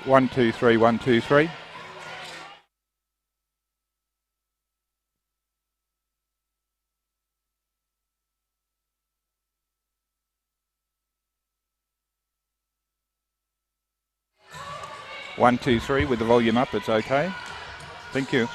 1, 2, 3, 1, 2, 3. One, two, three, with the volume up, it's okay. Thank you.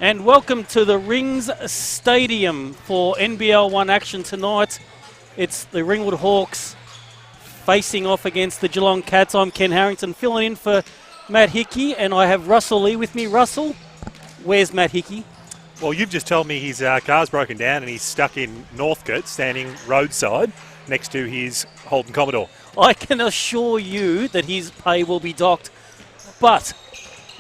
And welcome to the Rings Stadium for NBL1 action tonight. It's the Ringwood Hawks facing off against the Geelong Cats. I'm Ken Harrington, filling in for Matt Hickey, and I have Russell Lee with me. Russell, where's Matt Hickey? Well, you've just told me his car's broken down and he's stuck in Northcote, standing roadside next to his Holden Commodore. I can assure you that his pay will be docked, but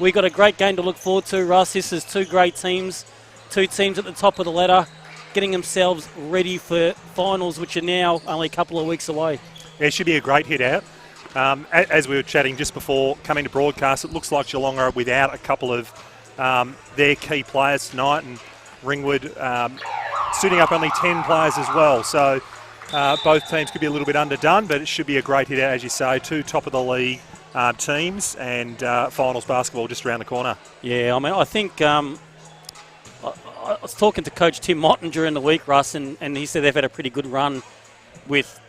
we got a great game to look forward to, Russ. This is two great teams, two teams at the top of the ladder, getting themselves ready for finals, which are now only a couple of weeks away. Yeah, it should be a great hit out. As we were chatting just before coming to broadcast, it looks like Geelong are without a couple of their key players tonight, and Ringwood suiting up only 10 players as well. So both teams could be a little bit underdone, but it should be a great hit out, as you say. Two top of the league teams, and finals basketball just around the corner. Yeah, I mean, I think I was talking to Coach Tim Motton during the week, Russ, and he said they've had a pretty good run with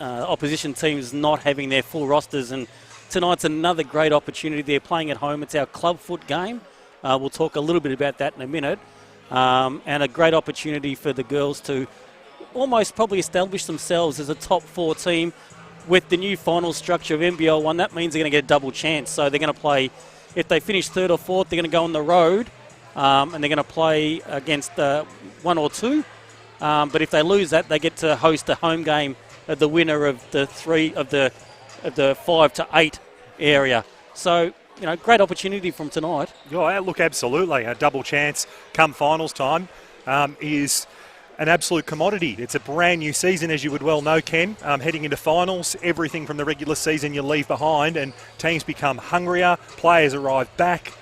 opposition teams not having their full rosters, and tonight's another great opportunity. They're playing at home. It's our club foot game. We'll talk a little bit about that in a minute, and a great opportunity for the girls to almost probably establish themselves as a top 4 team. With the new final structure of NBL1, that means they're going to get a double chance. So they're going to play, if they finish 3rd or 4th, they're going to go on the road, and they're going to play against 1 or 2. But if they lose that, they get to host a home game of the winner of the 5 to 8 area. So, you know, great opportunity from tonight. Yeah, look, absolutely. A double chance come finals time is an absolute commodity. It's a brand new season, as you would well know, Ken. Heading into finals, everything from the regular season you leave behind, and teams become hungrier, players arrive back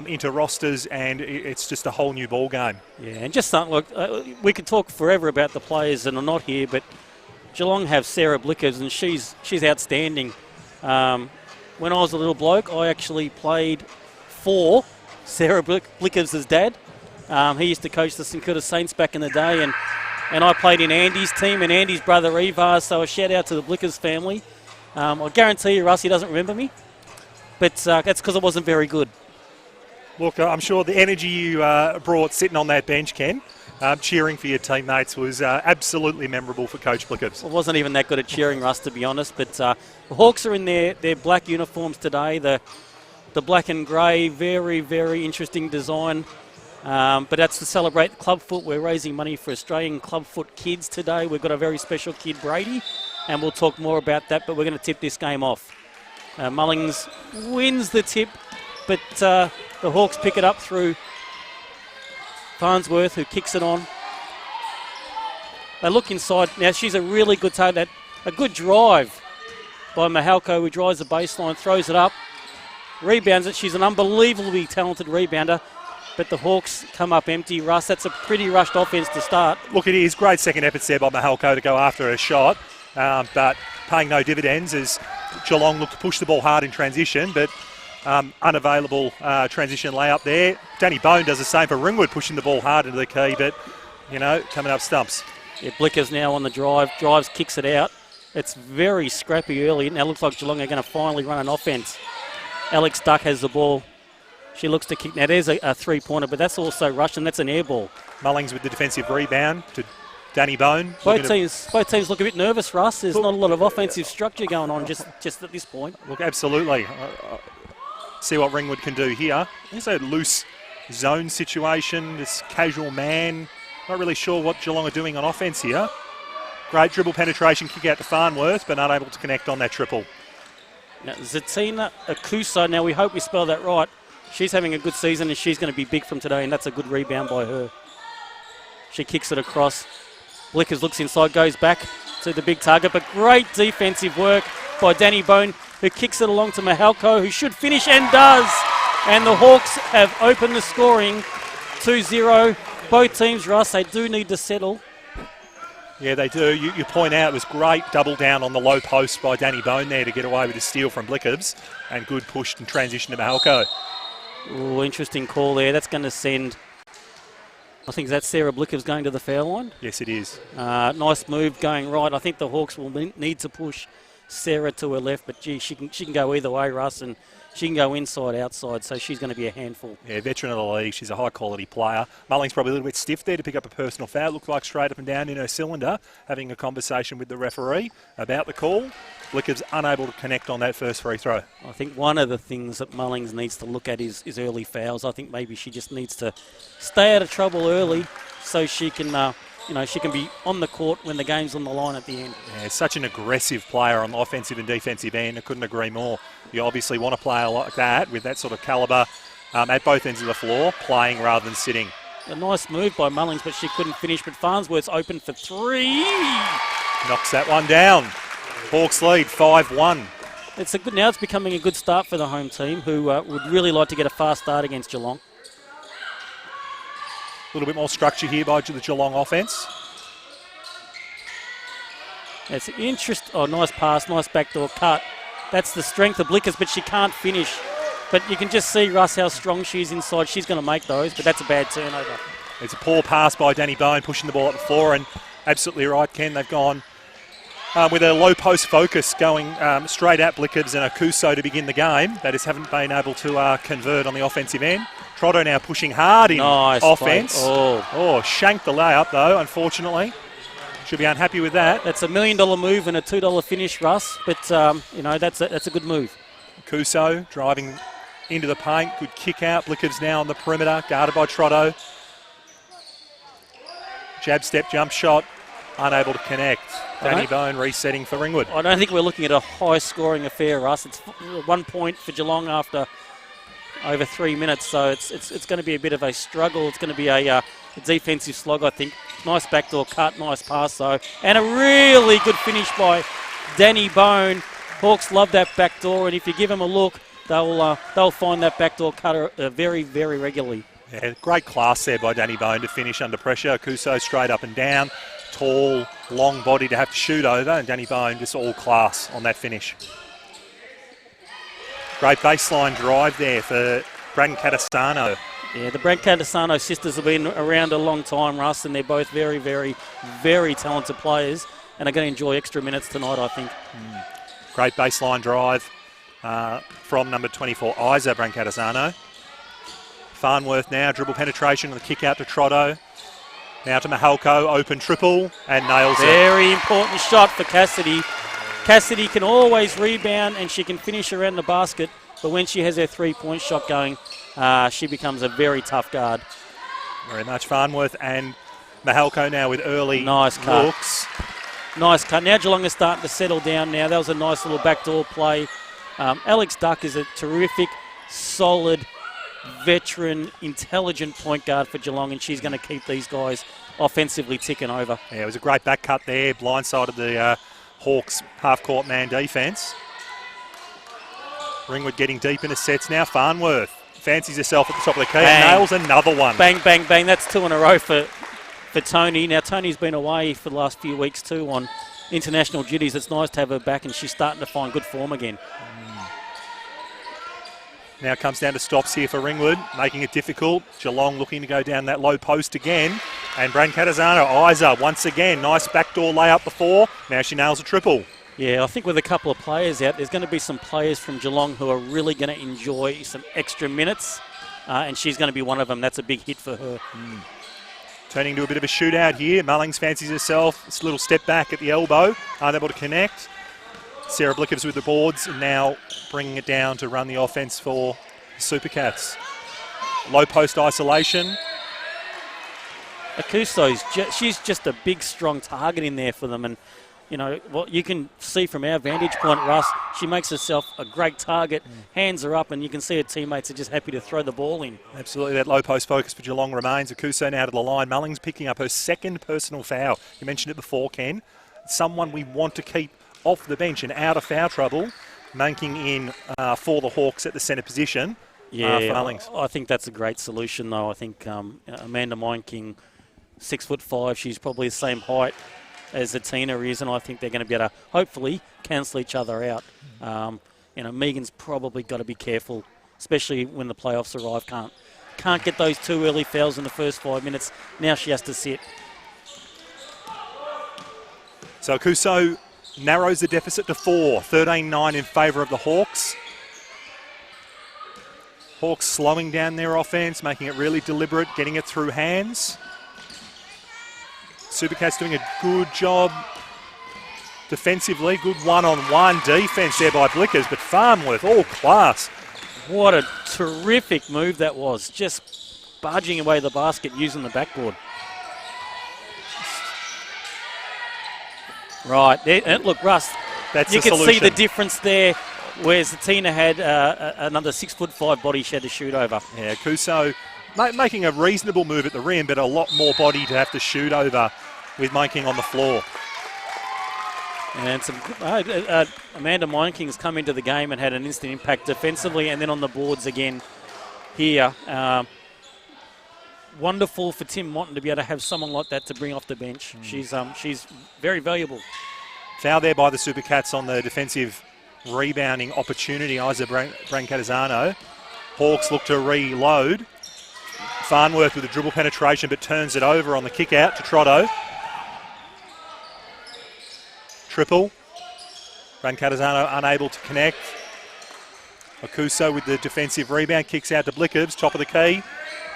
into rosters, and it's just a whole new ball game. Yeah, and just something, look, we could talk forever about the players that are not here, but Geelong have Sarah Blickers, and she's outstanding. When I was a little bloke, I actually played for Sarah Blickers' dad. He used to coach the St Kilda Saints back in the day, and I played in Andy's team and Andy's brother Evar, so a shout out to the Blickers family. I guarantee you, Russ, he doesn't remember me, but that's because I wasn't very good. Look, I'm sure the energy you brought sitting on that bench, Ken, cheering for your teammates was absolutely memorable for Coach Blickers. I wasn't even that good at cheering, Russ, to be honest, but the Hawks are in their black uniforms today, the black and grey, very, very interesting design. But that's to celebrate club foot. We're raising money for Australian club foot kids today. We've got a very special kid, Brady, and we'll talk more about that, but we're going to tip this game off. Mullings wins the tip, but the Hawks pick it up through Farnsworth, who kicks it on. They look inside. Now, she's a really good target. A good drive by Mahalko, who drives the baseline, throws it up, rebounds it. She's an unbelievably talented rebounder. But the Hawks come up empty. Russ, that's a pretty rushed offence to start. Look, it is. Great second efforts there by Mahalko to go after a shot, but paying no dividends as Geelong look to push the ball hard in transition, but unavailable transition layup there. Danny Bone does the same for Ringwood, pushing the ball hard into the key, but, you know, coming up stumps. Yeah, Blicker's now on the drives, kicks it out. It's very scrappy early. Now looks like Geelong are going to finally run an offence. Alex Duck has the ball. She looks to kick. Now, there's a three-pointer, but that's also Russian. That's an air ball. Mullings with the defensive rebound to Danny Bone. Both teams look a bit nervous, Russ. There's not a lot of offensive structure going on just at this point. Look, absolutely. See what Ringwood can do here. There's a loose zone situation, this casual man. Not really sure what Geelong are doing on offence here. Great dribble penetration, kick out to Farnworth, but unable to connect on that triple. Now, Zatina Akusa, now we hope we spell that right. She's having a good season and she's going to be big from today, and that's a good rebound by her. She kicks it across. Blickers looks inside, goes back to the big target, but great defensive work by Danny Bone, who kicks it along to Mahalko, who should finish and does. And the Hawks have opened the scoring 2-0. Both teams, Russ, they do need to settle. Yeah, they do. You point out it was great double down on the low post by Danny Bone there to get away with a steal from Blickers, and good push and transition to Mahalko. Oh, interesting call there. That's going to send, I think that's Sarah Blickers going to the foul line. Yes, it is. Nice move going right. I think the Hawks will need to push Sarah to her left, but gee, she can go either way, Russ, and she can go inside, outside, so she's going to be a handful. Yeah, veteran of the league. She's a high-quality player. Mulling's probably a little bit stiff there to pick up a personal foul. Looked like straight up and down in her cylinder, having a conversation with the referee about the call. Blicker's unable to connect on that first free throw. I think one of the things that Mullings needs to look at is early fouls. I think maybe she just needs to stay out of trouble early so she can... she can be on the court when the game's on the line at the end. Yeah, such an aggressive player on the offensive and defensive end. I couldn't agree more. You obviously want a player like that with that sort of calibre at both ends of the floor, playing rather than sitting. A nice move by Mullings, but she couldn't finish. But Farnsworth's open for three. Knocks that one down. Hawks lead 5-1. Now it's becoming a good start for the home team, who would really like to get a fast start against Geelong. A little bit more structure here by the Geelong offence. It's nice pass, nice backdoor cut. That's the strength of Blickers, but she can't finish. But you can just see, Russ, how strong she is inside. She's going to make those, but that's a bad turnover. It's a poor pass by Danny Bone, pushing the ball up the floor, and absolutely right, Ken. They've gone with a low post focus, going straight at Blickers and Akuso to begin the game. They just haven't been able to convert on the offensive end. Trotto now pushing hard in offence. Oh, shanked the layup, though, unfortunately. Should be unhappy with that. That's $1 million move and a $2 finish, Russ, but, that's a good move. Kuso driving into the paint. Good kick out. Blickers now on the perimeter, guarded by Trotto. Jab step jump shot, unable to connect. Danny Bone resetting for Ringwood. I don't think we're looking at a high-scoring affair, Russ. It's 1 point for Geelong after over 3 minutes, so it's going to be a bit of a struggle. It's going to be a defensive slog, I think. Nice backdoor cut, nice pass, though. And a really good finish by Danny Bone. Hawks love that backdoor, and if you give them a look, they'll find that backdoor cutter very, very regularly. Yeah, great class there by Danny Bone to finish under pressure. Kuso straight up and down. Tall, long body to have to shoot over, and Danny Bone just all class on that finish. Great baseline drive there for Braden Catasano. Yeah, the Brancatasano sisters have been around a long time, Russ, and they're both very, very, very talented players and are going to enjoy extra minutes tonight, I think. Great baseline drive from number 24, Isa Brancatasano. Farnworth now, dribble penetration on the kick out to Trotto. Now to Mahalko, open triple, and nails it. Very important shot for Cassidy. Cassidy can always rebound and she can finish around the basket, but when she has her three-point shot going, she becomes a very tough guard. Very much. Farnworth and Mahalko now with early nice cut. looks. Nice cut. Now Geelong is starting to settle down now. That was a nice little backdoor play. Alex Duck is a terrific, solid, veteran, intelligent point guard for Geelong, and she's going to keep these guys offensively ticking over. Yeah, it was a great back cut there. Blindsided the Hawks half-court man defence. Ringwood getting deep into sets now. Farnworth fancies herself at the top of the key and nails another one. Bang, bang, bang. That's two in a row for Tony. Now, Tony's been away for the last few weeks too on international duties. It's nice to have her back, and she's starting to find good form again. Now it comes down to stops here for Ringwood, making it difficult. Geelong looking to go down that low post again. And Brancatasano, Isa, once again, nice backdoor layup before. Now she nails a triple. Yeah, I think with a couple of players out, there's going to be some players from Geelong who are really going to enjoy some extra minutes, and she's going to be one of them. That's a big hit for her. Turning to a bit of a shootout here. Mullings fancies herself. It's a little step back at the elbow. Unable to connect. Sarah Blickers with the boards, and now bringing it down to run the offense for the Supercats. Low post isolation. Akuso's she's just a big, strong target in there for them, and you know what you can see from our vantage point, Russ. She makes herself a great target. Hands are up, and you can see her teammates are just happy to throw the ball in. Absolutely, that low post focus for Geelong remains. Akuso now to the line. Mullings picking up her second personal foul. You mentioned it before, Ken. Someone we want to keep off the bench and out of foul trouble, making in for the Hawks at the centre position. Yeah, for Mullings. I think that's a great solution, though. I think Amanda Meinking, 6'5", she's probably the same height as Tina is, and I think they're going to be able to hopefully cancel each other out. Megan's probably got to be careful, especially when the playoffs arrive. Can't get those two early fouls in the first 5 minutes. Now she has to sit. So Kuso narrows the deficit to 4. 13-9 in favour of the Hawks. Hawks slowing down their offence, making it really deliberate, getting it through hands. Supercats doing a good job defensively. Good one-on-one defence there by Blickers, but Farnworth, all class. What a terrific move that was. Just barging away the basket using the backboard. Right. There, and look, Russ, That's you the can solution. see the difference there, whereas Tina had another 6'5" body she had to shoot over. Yeah, Kuso making a reasonable move at the rim, but a lot more body to have to shoot over with Making on the floor. And some Amanda Meinking's come into the game and had an instant impact defensively and then on the boards again here. Wonderful for Tim Motton to be able to have someone like that to bring off the bench. She's very valuable. Foul there by the Supercats on the defensive rebounding opportunity. Isa Brancatizano. Hawks look to reload. Farnworth with a dribble penetration but turns it over on the kick out to Trotto. Triple. Brancatizano unable to connect. Okuso with the defensive rebound, kicks out to Blickers, top of the key.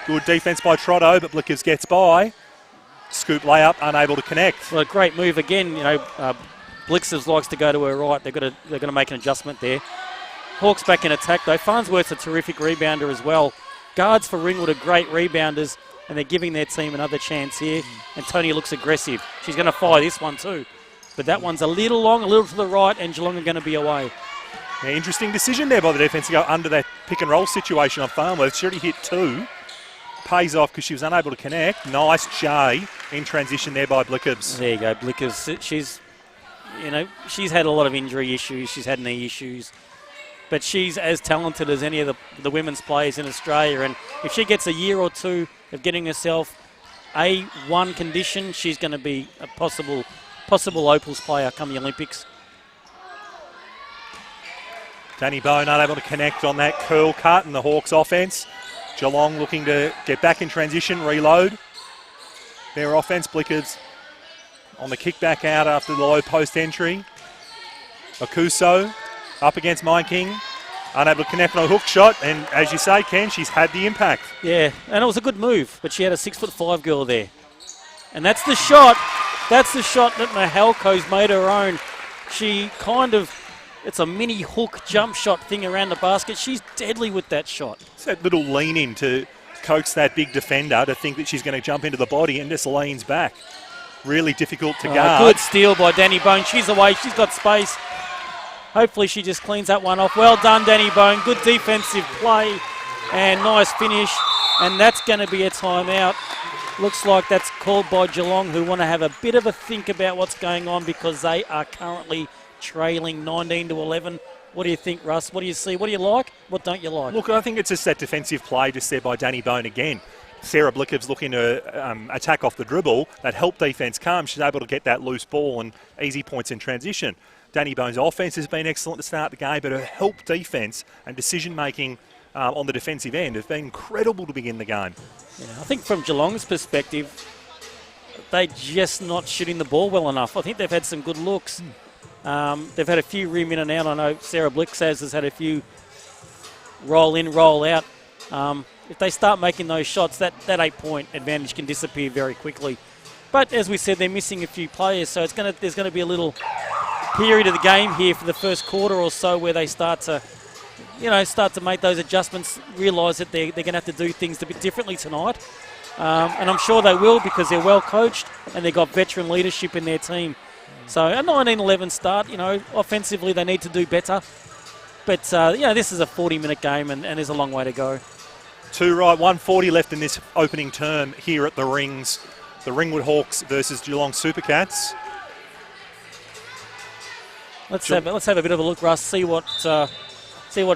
Good defence by Trotto, but Blickers gets by. Scoop layup, unable to connect. Well, a great move again. You know, Blickers likes to go to her right. They're going to make an adjustment there. Hawks back in attack though. Farnsworth's a terrific rebounder as well. Guards for Ringwood are great rebounders, and they're giving their team another chance here. And Tony looks aggressive. She's going to fire this one too. But that one's a little long, a little to the right, and Geelong are going to be away. Yeah, interesting decision there by the defence to go under that pick and roll situation on Farnworth. She already hit 2. Pays off because she was unable to connect. Nice J in transition there by Blickers. There you go, Blickers. She's had a lot of injury issues. She's had knee issues. But she's as talented as any of the women's players in Australia. And if she gets a year or two of getting herself A1 condition, she's going to be a possible Opals player come the Olympics. Danny Bone unable to connect on that curl cut in the Hawks offence. Geelong looking to get back in transition, reload their offence. Blickers on the kick back out after the low post entry. Okuso up against Meiking, unable to connect on a hook shot, and as you say, Ken, she's had the impact. Yeah, and it was a good move, but she had a 6'5" girl there. And that's the shot. That's the shot that Mahalko's made her own. She it's a mini hook jump shot thing around the basket. She's deadly with that shot. It's that little lean in to coax that big defender to think that she's going to jump into the body and just leans back. Really difficult to guard. Good steal by Danny Bone. She's away. She's got space. Hopefully she just cleans that one off. Well done, Danny Bone. Good defensive play and nice finish. And that's going to be a timeout. Looks like that's called by Geelong, who want to have a bit of a think about what's going on because they are currently trailing 19-11. What do you think, Russ? What do you see? What do you like? What don't you like? Look, I think it's just that defensive play just there by Danny Bone again. Sarah Blickers looking to attack off the dribble. That help defence comes. She's able to get that loose ball and easy points in transition. Danny Bone's offence has been excellent to start the game, but her help defence and decision-making on the defensive end have been incredible to begin the game. Yeah, I think from Geelong's perspective, they're just not shooting the ball well enough. I think they've had some good looks. They've had a few rim in and out. I know Sarah Blickers has had a few roll in, roll out. If they start making those shots, that 8-point advantage can disappear very quickly. But as we said, they're missing a few players, so there's going to be a little period of the game here for the first quarter or so where they start to make those adjustments, realise that they're going to have to do things a bit differently tonight. And I'm sure they will because they're well coached and they've got veteran leadership in their team. So a 19-11 start, offensively they need to do better. But, this is a 40-minute game and there's a long way to go. 1:40 left in this opening term here at the Rings. The Ringwood Hawks versus Geelong Supercats. Let's have a bit of a look, Russ. See what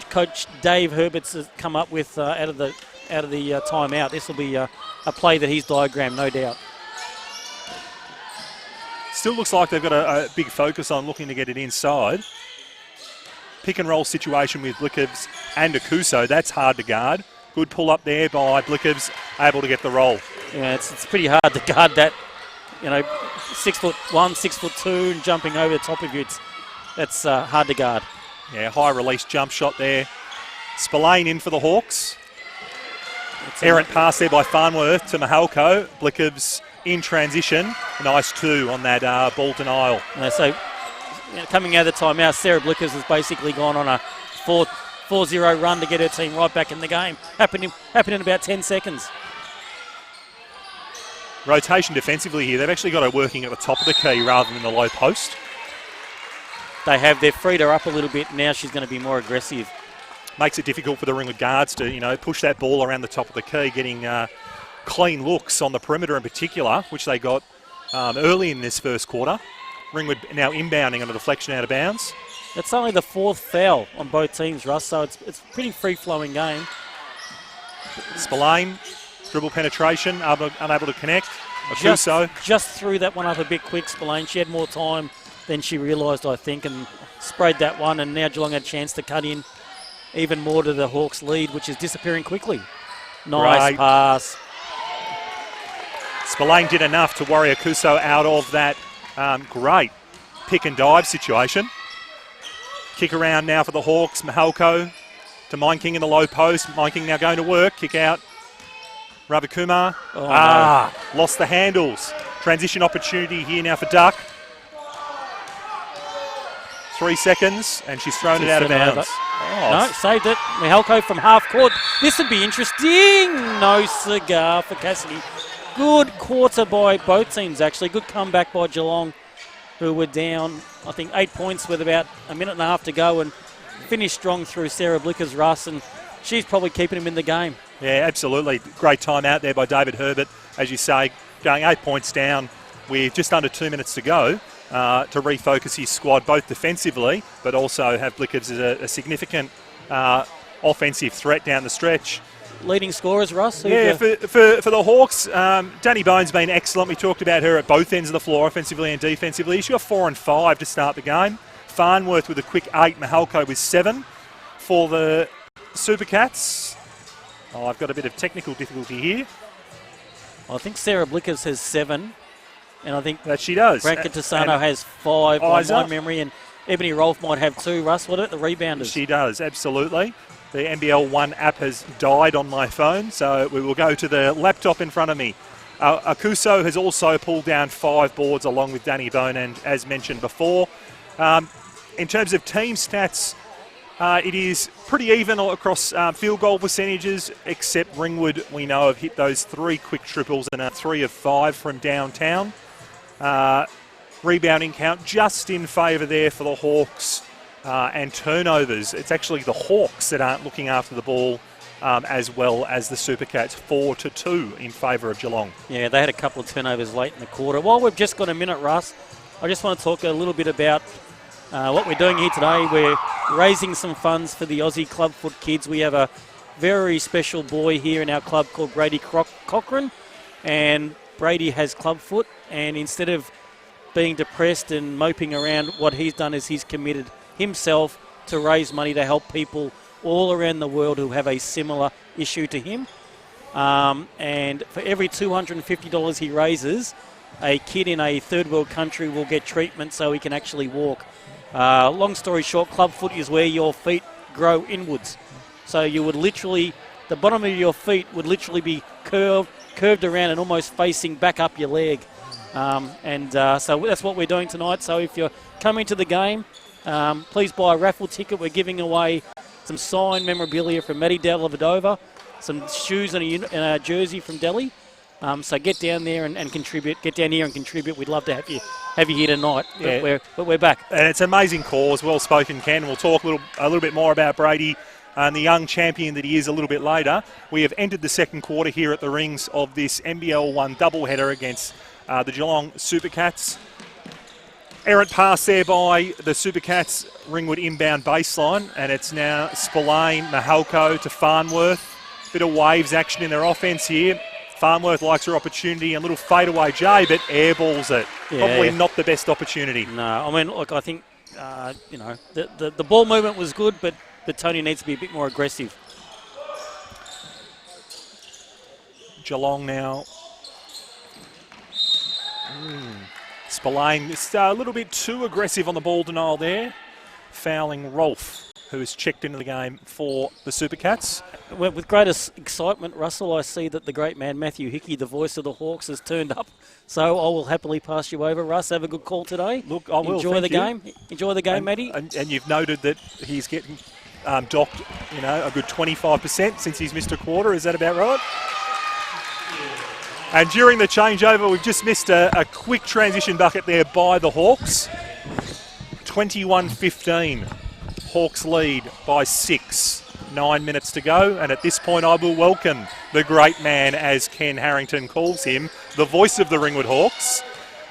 Coach Dave Herbert's has come up with out of the timeout. This will be a play that he's diagrammed, no doubt. Still looks like they've got a big focus on looking to get it inside. Pick and roll situation with Blickers and Okuso. That's hard to guard. Good pull up there by Blickers, able to get the roll. Yeah, it's pretty hard to guard that 6'1", 6'2", and jumping over the top of you, that's hard to guard. Yeah, high release jump shot there. Spillane in for the Hawks. Errant pass there by Farnworth to Mahalko. Blickovs in transition. Nice 2 on that ball denial. So coming out of the timeout, Sarah Blickers has basically gone on a 4-0 run to get her team right back in the game. Happened in about 10 seconds. Rotation defensively here. They've actually got her working at the top of the key rather than the low post. They've freed her up a little bit. Now she's going to be more aggressive. Makes it difficult for the Ringwood guards to, push that ball around the top of the key, getting clean looks on the perimeter in particular, which they got early in this first quarter. Ringwood now inbounding on a deflection out of bounds. It's only the 4th foul on both teams, Russ, so it's a pretty free-flowing game. Spillane, dribble penetration, unable to connect. Just threw that one up a bit quick, Spillane. She had more time than she realised, I think, and sprayed that one, and now Geelong had a chance to cut in even more to the Hawks' lead, which is disappearing quickly. Nice pass. Spillane did enough to worry Akuso out of that great pick and dive situation. Kick around now for the Hawks. Mahalko to Mine King in the low post. Mine King now going to work. Kick out. Ravikumar. Lost the handles. Transition opportunity here now for Duck. 3 seconds, and she's thrown it out of bounds. No, saved it. Mihalko from half court. This would be interesting. No cigar for Cassidy. Good quarter by both teams, actually. Good comeback by Geelong, who were down, I think, 8 points with about a minute and a half to go, and finished strong through Sarah Blicker's Russ, and she's probably keeping him in the game. Yeah, absolutely. Great time out there by David Herbert, as you say, going 8 points down with just under 2 minutes to go. To refocus his squad both defensively but also have Blickers as a significant offensive threat down the stretch. Leading scorers, Russ? Yeah, for the Hawks, Danny Bone's been excellent. We talked about her at both ends of the floor, offensively and defensively. She got 4 and 5 to start the game. Farnworth with a quick 8, Mahalko with 7. For the Supercats, I've got a bit of technical difficulty here. I think Sarah Blickers has 7. And I think that she does. Branka Tassano has 5 by my memory, and Ebony Rolfe might have 2. Russ, what about the rebounders? She does, absolutely. The NBL1 app has died on my phone, so we will go to the laptop in front of me. Akuso has also pulled down 5 boards along with Danny Bone, and as mentioned before. In terms of team stats, it is pretty even across field goal percentages, except Ringwood, we know, have hit those 3 quick triples and a 3 of 5 from downtown. Rebounding count just in favour there for the Hawks, and turnovers. It's actually the Hawks that aren't looking after the ball as well as the Supercats, 4-2 in favour of Geelong. Yeah, they had a couple of turnovers late in the quarter. While we've just got a minute, Russ, I just want to talk a little bit about what we're doing here today. We're raising some funds for the Aussie Clubfoot kids. We have a very special boy here in our club called Brady Cochran, and Brady has clubfoot, and instead of being depressed and moping around, what he's done is he's committed himself to raise money to help people all around the world who have a similar issue to him. And for every $250 he raises, a kid in a third world country will get treatment so he can actually walk. Long story short, clubfoot is where your feet grow inwards. So you would literally, the bottom of your feet would literally be curved around and almost facing back up your leg. So that's what we're doing tonight. So if you're coming to the game, please buy a raffle ticket. We're giving away some signed memorabilia from Maddie Dellavedova, some shoes and a jersey from Delhi. So get down there and contribute. Get down here and contribute. We'd love to have you here tonight. Yeah. But we're back. And it's an amazing cause. Well spoken, Ken. We'll talk a little bit more about Brady and the young champion that he is a little bit later. We have entered the second quarter here at the rings of this NBL1 doubleheader against the Geelong Supercats. Errant pass there by the Supercats, Ringwood inbound baseline, and it's now Spillane, Mahalko to Farnworth. Bit of waves action in their offense here. Farnworth likes her opportunity, a little fadeaway J, but airballs it. Yeah. Probably not the best opportunity. No, I mean, look, I think, the ball movement was good, but Tony needs to be a bit more aggressive. Geelong now Spillane is a little bit too aggressive on the ball denial there, fouling Rolfe, who has checked into the game for the Supercats. Well, with greatest excitement, Russell, I see that the great man Matthew Hickey, the voice of the Hawks, has turned up. So I will happily pass you over. Russ, have a good call today. Look, I will. Enjoy the game. Enjoy the game, Matty. And you've noted that he's getting docked, a good 25% since he's missed a quarter. Is that about right? And during the changeover, we've just missed a quick transition bucket there by the Hawks. 21-15. Hawks lead by 6. 9 minutes to go. And at this point, I will welcome the great man, as Ken Harrington calls him, the voice of the Ringwood Hawks,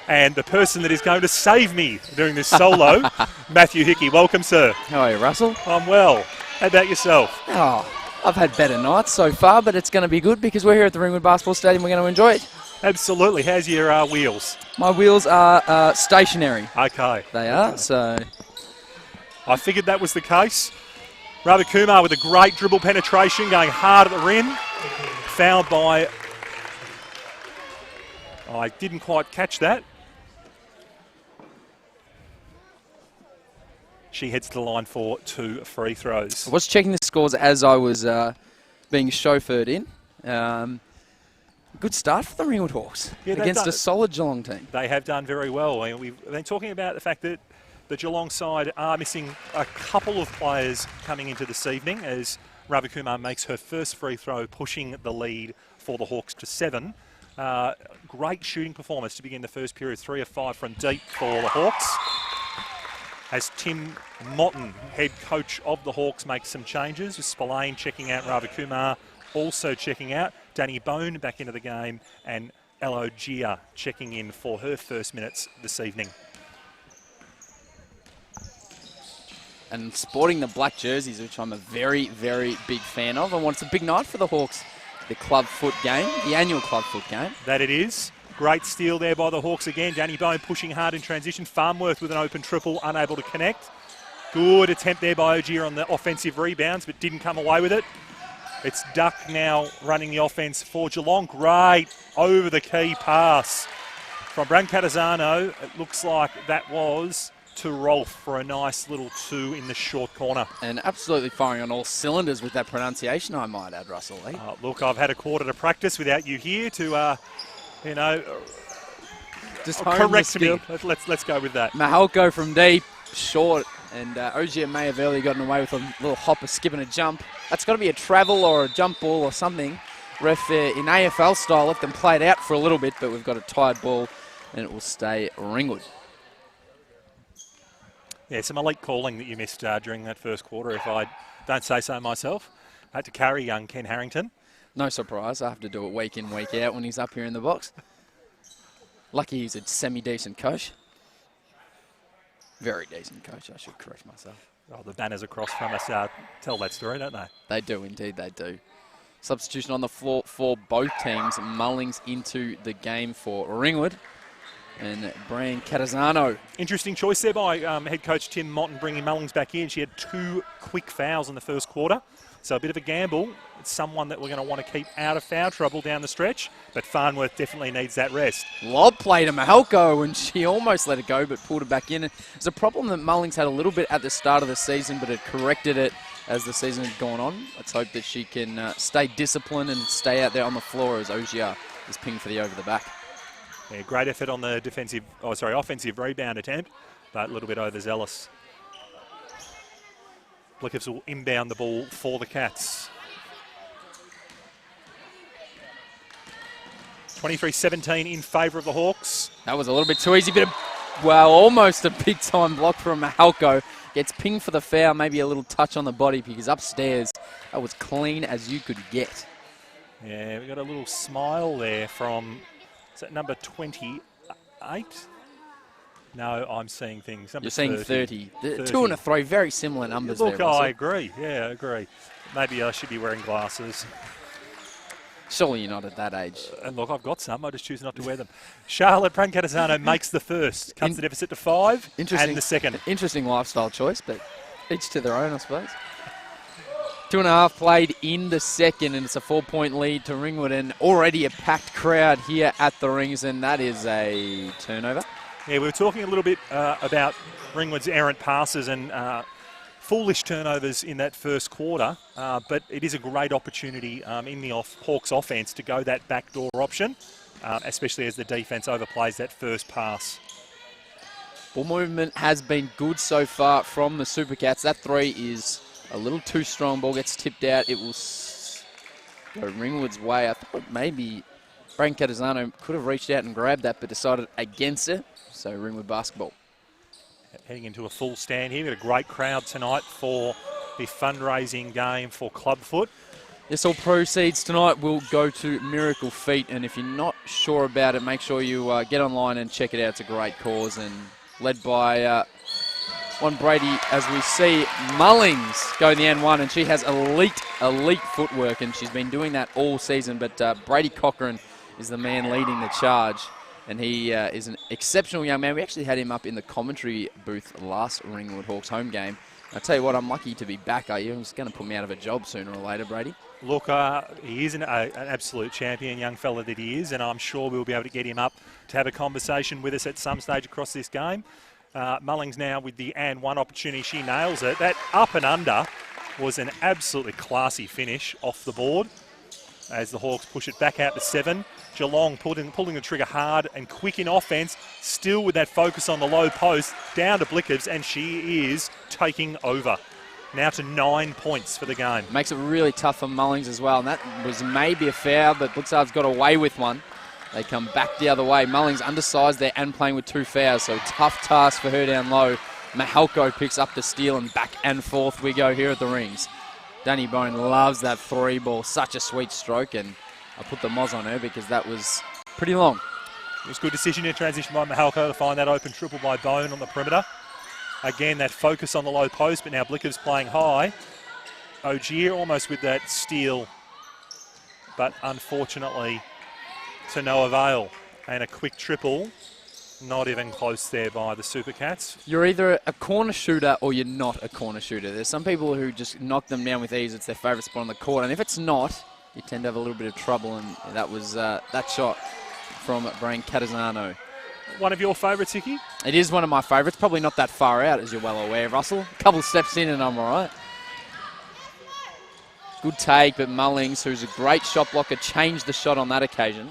and the person that is going to save me doing this solo, Matthew Hickey. Welcome, sir. How are you, Russell? I'm well. How about yourself? Oh, I've had better nights so far, but it's going to be good because we're here at the Ringwood Basketball Stadium. We're going to enjoy it. Absolutely. How's your wheels? My wheels are stationary. Okay. They are, so... I figured that was the case. Ravikumar with a great dribble penetration, going hard at the rim. Fouled by... I didn't quite catch that. She heads to the line for 2 free throws. I was checking the scores as I was being chauffeured in. Good start for the Ringwood Hawks against a solid Geelong team. They have done very well. We've been talking about the fact that the Geelong side are missing a couple of players coming into this evening as Ravikumar makes her first free throw, pushing the lead for the Hawks to 7. Great shooting performance to begin the first period, 3 of 5 from deep for the Hawks. As Tim Motton, head coach of the Hawks, makes some changes, with Spillane checking out, Ravikumar also checking out, Danny Bone back into the game, and Elo Gia checking in for her first minutes this evening. And sporting the black jerseys, which I'm a very, very big fan of. And it's a big night for the Hawks. The club foot game, the annual club foot game. That it is. Great steal there by the Hawks again. Danny Bone pushing hard in transition. Farmworth with an open triple, unable to connect. Good attempt there by Ogier on the offensive rebounds, but didn't come away with it. It's Duck now running the offense for Geelong. Great over-the-key pass from Bran Catazano. It looks like that was to Rolfe for a nice little 2 in the short corner. And absolutely firing on all cylinders with that pronunciation, I might add, Russell. Look, I've had a quarter to practice without you here to, just correct me. Let's go with that. Mahalko from deep, short, and Ogier may have earlier gotten away with a little hop, a skip and a jump. That's got to be a travel or a jump ball or something. Ref in AFL style let them play it out for a little bit, but we've got a tied ball and it will stay Ringwood. Yeah, some elite calling that you missed during that first quarter, if I don't say so myself. I had to carry young Ken Harrington. No surprise. I have to do it week in, week out when he's up here in the box. Lucky he's a semi-decent coach. Very decent coach, I should correct myself. Oh, the banners across from us tell that story, don't they? They do, indeed they do. Substitution on the floor for both teams. Mullings into the game for Ringwood. And Bran Catazano. Interesting choice there by head coach Tim Motton, bringing Mullings back in. She had 2 quick fouls in the first quarter. So a bit of a gamble. It's someone that we're going to want to keep out of foul trouble down the stretch. But Farnworth definitely needs that rest. Lob play to Mahalko, and she almost let it go, but pulled it back in. It's a problem that Mullings had a little bit at the start of the season, but had corrected it as the season had gone on. Let's hope that she can stay disciplined and stay out there on the floor as Ogier is pinged for the over the back. Yeah, great effort on the offensive rebound attempt, but a little bit overzealous. Blickers will inbound the ball for the Cats. 23-17 in favour of the Hawks. That was a little bit too easy, but almost a big-time block from Mahalko. Gets pinged for the foul, maybe a little touch on the body because upstairs that was clean as you could get. Yeah, we got a little smile there from... Is that number 28? No, I'm seeing things. You're seeing 30. 2 and a 3, very similar numbers there. Look, I agree. Yeah, I agree. Maybe I should be wearing glasses. Surely you're not at that age. And look, I've got some. I just choose not to wear them. Charlotte Prancatazano makes the first. Cuts the deficit to 5 and the second. Interesting lifestyle choice, but each to their own, I suppose. 2.5 played in the second, and it's a 4-point lead to Ringwood, and already a packed crowd here at the Rings, and that is a turnover. Yeah, we were talking a little bit about Ringwood's errant passes and foolish turnovers in that first quarter, but it is a great opportunity in the Hawks offense to go that backdoor option, especially as the defense overplays that first pass. Ball movement has been good so far from the Supercats. That three is a little too strong. Ball gets tipped out. It will go Ringwood's way. I thought maybe Brain Catazano could have reached out and grabbed that, but decided against it. So Ringwood basketball. Heading into a full stand here. We've got a great crowd tonight for the fundraising game for Clubfoot. Yes, all proceeds tonight will go to Miracle Feet, and if you're not sure about it, make sure you get online and check it out. It's a great cause, and led by one Brady, as we see Mullings go the N1, and she has elite footwork, and she's been doing that all season. But Brady Cochran is the man leading the charge, and he is an exceptional young man. We actually had him up in the commentary booth last Ringwood Hawks home game. I tell you what, I'm lucky to be back. Are you? It's going to put me out of a job sooner or later, Brady. Look, he is an absolute champion, young fella that he is, and I'm sure we'll be able to get him up to have a conversation with us at some stage across this game. Mullings now with the and one opportunity. She nails it. That up and under was an absolutely classy finish off the board as the Hawks push it back out to 7. Geelong pulling the trigger hard and quick in offense, still with that focus on the low post, down to Blickers, and she is taking over. Now to 9 points for the game. Makes it really tough for Mullings as well, and that was maybe a foul, but Blitzard's got away with one. They come back the other way. Mullings undersized there and playing with 2 fouls, so tough task for her down low. Mahalko picks up the steal, and back and forth we go here at the Rings. Danny Bone loves that 3 ball, such a sweet stroke, and I put the moz on her because that was pretty long. It was a good decision in transition by Mahalko to find that open triple by Bone on the perimeter. Again, that focus on the low post, but now Blicker's playing high. Ogier almost with that steal, but unfortunately to no avail. And a quick triple, not even close there by the Supercats. You're either a corner shooter or you're not a corner shooter. There's some people who just knock them down with ease. It's their favourite spot on the court. And if it's not, you tend to have a little bit of trouble. And that was that shot from Brain Catazano. One of your favourites, Hickey? It is one of my favourites. Probably not that far out, as you're well aware, Russell. A couple steps in and I'm all right. Good take, but Mullings, who's a great shot blocker, changed the shot on that occasion.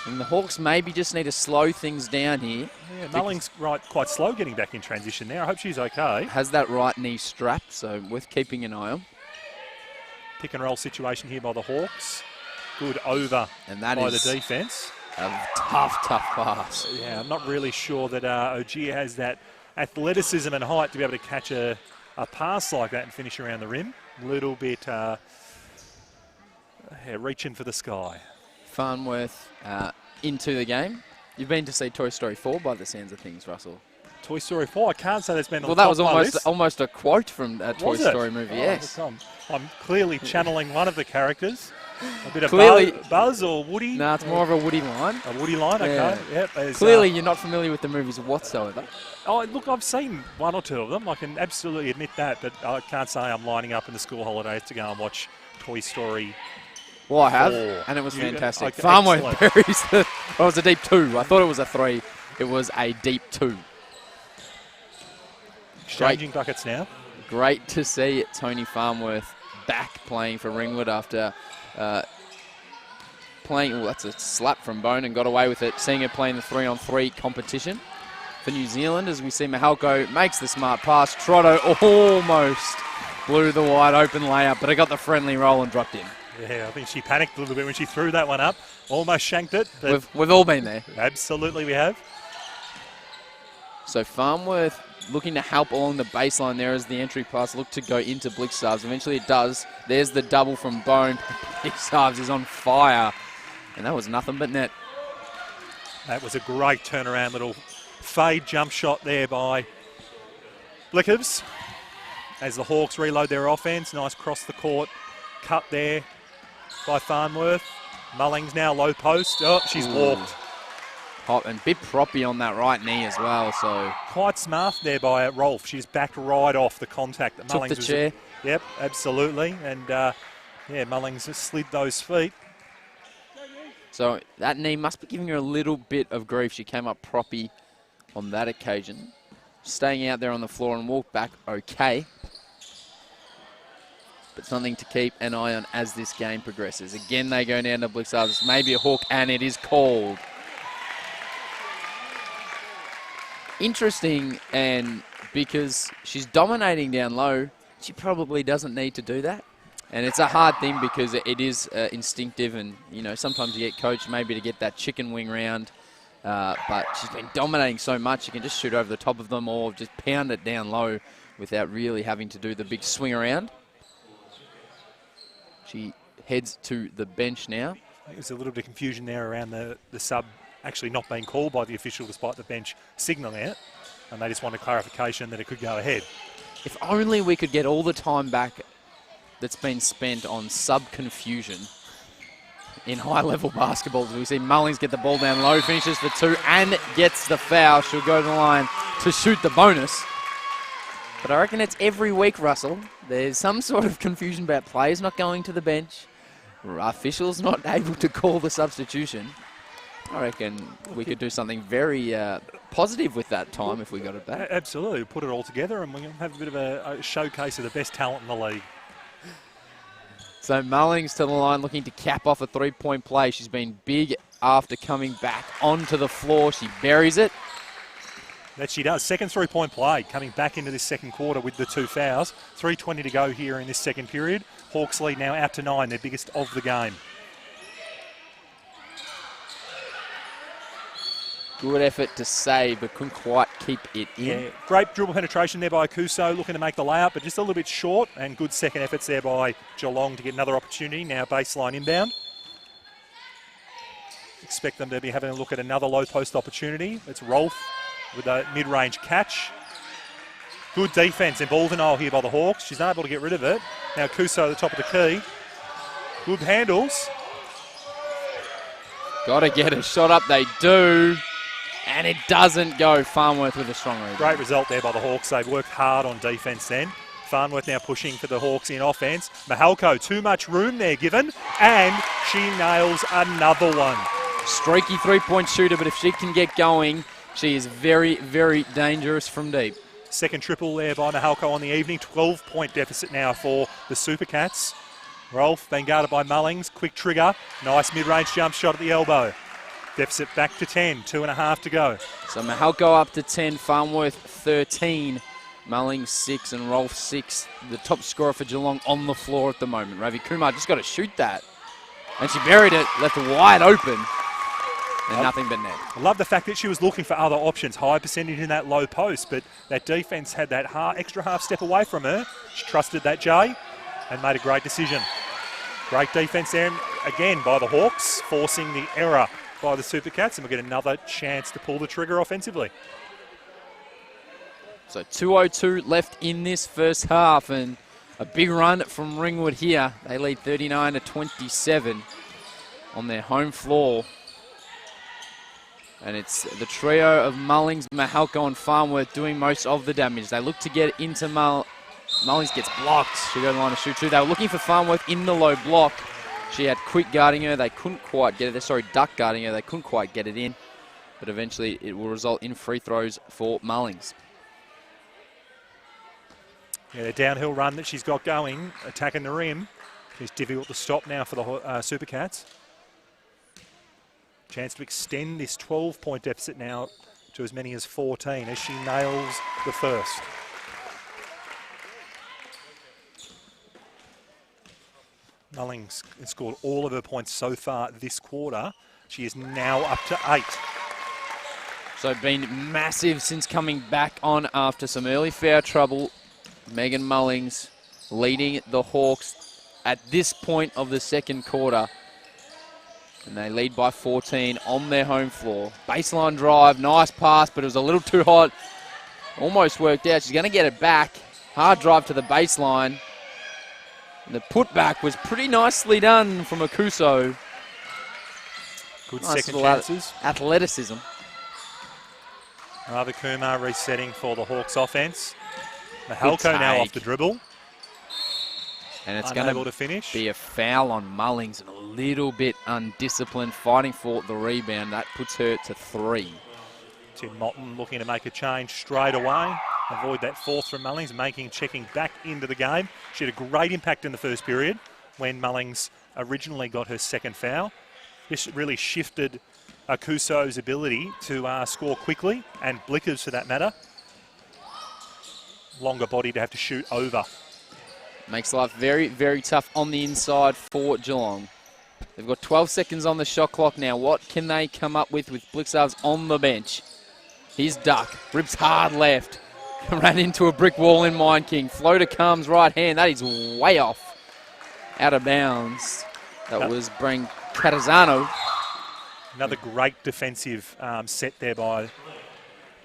And the Hawks maybe just need to slow things down here. Yeah, Mullings quite slow getting back in transition there. I hope she's okay. Has that right knee strapped, so worth keeping an eye on. Pick and roll situation here by the Hawks. Good over and that by is the defence. A tough pass. Yeah, I'm not really sure that Ogier has that athleticism and height to be able to catch a pass like that and finish around the rim. A little bit reaching for the sky. Farnworth into the game. You've been to see Toy Story 4 by the sounds of things, Russell. Toy Story 4? I can't say that's been on well, the that top was almost a quote from a Toy Story movie, yes. I'm clearly channeling one of the characters. A bit of Buzz or Woody? No, it's more of a Woody line. A Woody line, okay. Yeah. Yep, clearly you're not familiar with the movies whatsoever. Oh, look, I've seen 1 or 2 of them. I can absolutely admit that, but I can't say I'm lining up in the school holidays to go and watch Toy Story. Well, I have, and it was fantastic. Farnworth buries the... Well, it was a deep 2. I thought it was a 3. It was a deep 2. Exchanging buckets now. Great to see Tony Farnworth back playing for Ringwood after playing... Oh, that's a slap from Bone and got away with it. Seeing her playing the 3-on-3 competition for New Zealand as we see Mahalko makes the smart pass. Trotto almost blew the wide open layup, but it got the friendly roll and dropped in. Yeah, I think she panicked a little bit when she threw that one up. Almost shanked it. But we've all been there. Absolutely we have. So Farnworth looking to help along the baseline there as the entry pass looked to go into Blitzarves. Eventually it does. There's the double from Bone. Blitzarves is on fire. And that was nothing but net. That was a great turnaround little fade jump shot there by Blickers. As the Hawks reload their offense. Nice cross the court. Cut there by Farnworth. Mullings now low post. Oh, she's walked. Hot and bit proppy on that right knee as well. So quite smart there by Rolf. She's backed right off the contact that took Mullings the chair. Yep, absolutely. And, yeah, Mullings has slid those feet. So that knee must be giving her a little bit of grief. She came up proppy on that occasion. Staying out there on the floor and walked back okay. But something to keep an eye on as this game progresses. Again, they go down to Blixards. Maybe a hook, and it is called. Interesting, and because she's dominating down low, she probably doesn't need to do that. And it's a hard thing because it is instinctive, and, you know, sometimes you get coached maybe to get that chicken wing round. But she's been dominating so much, you can just shoot over the top of them or just pound it down low without really having to do the big swing around. She heads to the bench now. I think there's a little bit of confusion there around the sub actually not being called by the official despite the bench signalling it. And they just wanted clarification that it could go ahead. If only we could get all the time back that's been spent on sub-confusion in high-level basketball. We see Mullings get the ball down low, finishes for 2 and gets the foul. She'll go to the line to shoot the bonus. But I reckon it's every week, Russell. There's some sort of confusion about players not going to the bench, officials not able to call the substitution. I reckon we could do something very positive with that time if we got it back. Absolutely. Put it all together and we'll have a bit of a showcase of the best talent in the league. So Mullings to the line looking to cap off a three-point play. She's been big after coming back onto the floor. She buries it. That she does. Second three-point play coming back into this second quarter with the 2 fouls. 3:20 to go here in this second period. Hawks lead now out to 9, their biggest of the game. Good effort to save, but couldn't quite keep it in. Yeah, great dribble penetration there by Kuso, looking to make the layup, but just a little bit short, and good second efforts there by Geelong to get another opportunity. Now baseline inbound. Expect them to be having a look at another low post opportunity. It's Rolf with a mid-range catch. Good defence in ball denial here by the Hawks. She's not able to get rid of it. Now Kuso at the top of the key. Good handles. Got to get a shot up, they do. And it doesn't go. Farnworth with a strong rebound. Great result there by the Hawks. They've worked hard on defence then. Farnworth now pushing for the Hawks in offence. Mahalko, too much room there given, and she nails another one. Streaky three-point shooter, but if she can get going, she is very, very dangerous from deep. Second triple there by Mahalko on the evening. 12-point deficit now for the Supercats. Rolf being guarded by Mullings. Quick trigger. Nice mid-range jump shot at the elbow. Deficit back to 10. 2.5 to go. So Mahalko up to 10, Farnworth 13, Mullings 6 and Rolf 6. The top scorer for Geelong on the floor at the moment. Ravi Kumar just got to shoot that. And she buried it, left it wide open. And nothing but net. I love the fact that she was looking for other options. High percentage in that low post, but that defence had that extra half step away from her. She trusted that Jay and made a great decision. Great defence there again by the Hawks, forcing the error by the Supercats, and we'll get another chance to pull the trigger offensively. So 2:02 left in this first half, and a big run from Ringwood here. They lead 39-27 on their home floor. And it's the trio of Mullings, Mahalko and Farnworth doing most of the damage. They look to get into Mullings gets blocked. She'll go to the line to shoot 2. They were looking for Farnworth in the low block. She had Quick guarding her. They couldn't quite get it there. Sorry, Duck guarding her. They couldn't quite get it in. But eventually it will result in free throws for Mullings. Yeah, the downhill run that she's got going, attacking the rim, is difficult to stop now for the Supercats. Chance to extend this 12-point deficit now to as many as 14 as she nails the first. Mullings has scored all of her points so far this quarter. She is now up to 8. So been massive since coming back on after some early foul trouble. Megan Mullings leading the Hawks at this point of the second quarter. And they lead by 14 on their home floor. Baseline drive, nice pass, but it was a little too hot. Almost worked out. She's going to get it back. Hard drive to the baseline. And the putback was pretty nicely done from Akuso. Good Nice second little chances. Athleticism. Ravi Kumar resetting for the Hawks offense. Good Mahalko now take. off the dribble. And it's unable going to finish. be a foul on Mullings and a little bit undisciplined, fighting for the rebound. That puts her to 3. Tim Motton looking to make a change straight away. Avoid that fourth from Mullings, checking back into the game. She had a great impact in the first period when Mullings originally got her second foul. This really shifted Akuso's ability to score quickly, and Blickers for that matter. Longer body to have to shoot over. Makes life very, very tough on the inside for Geelong. They've got 12 seconds on the shot clock now. What can they come up with Blitzarves on the bench? Here's Duck. Rips hard left. Ran into a brick wall in Mine King. Floater comes right hand. That is way off. Out of bounds. That was Brang Catazano. Another great defensive set there by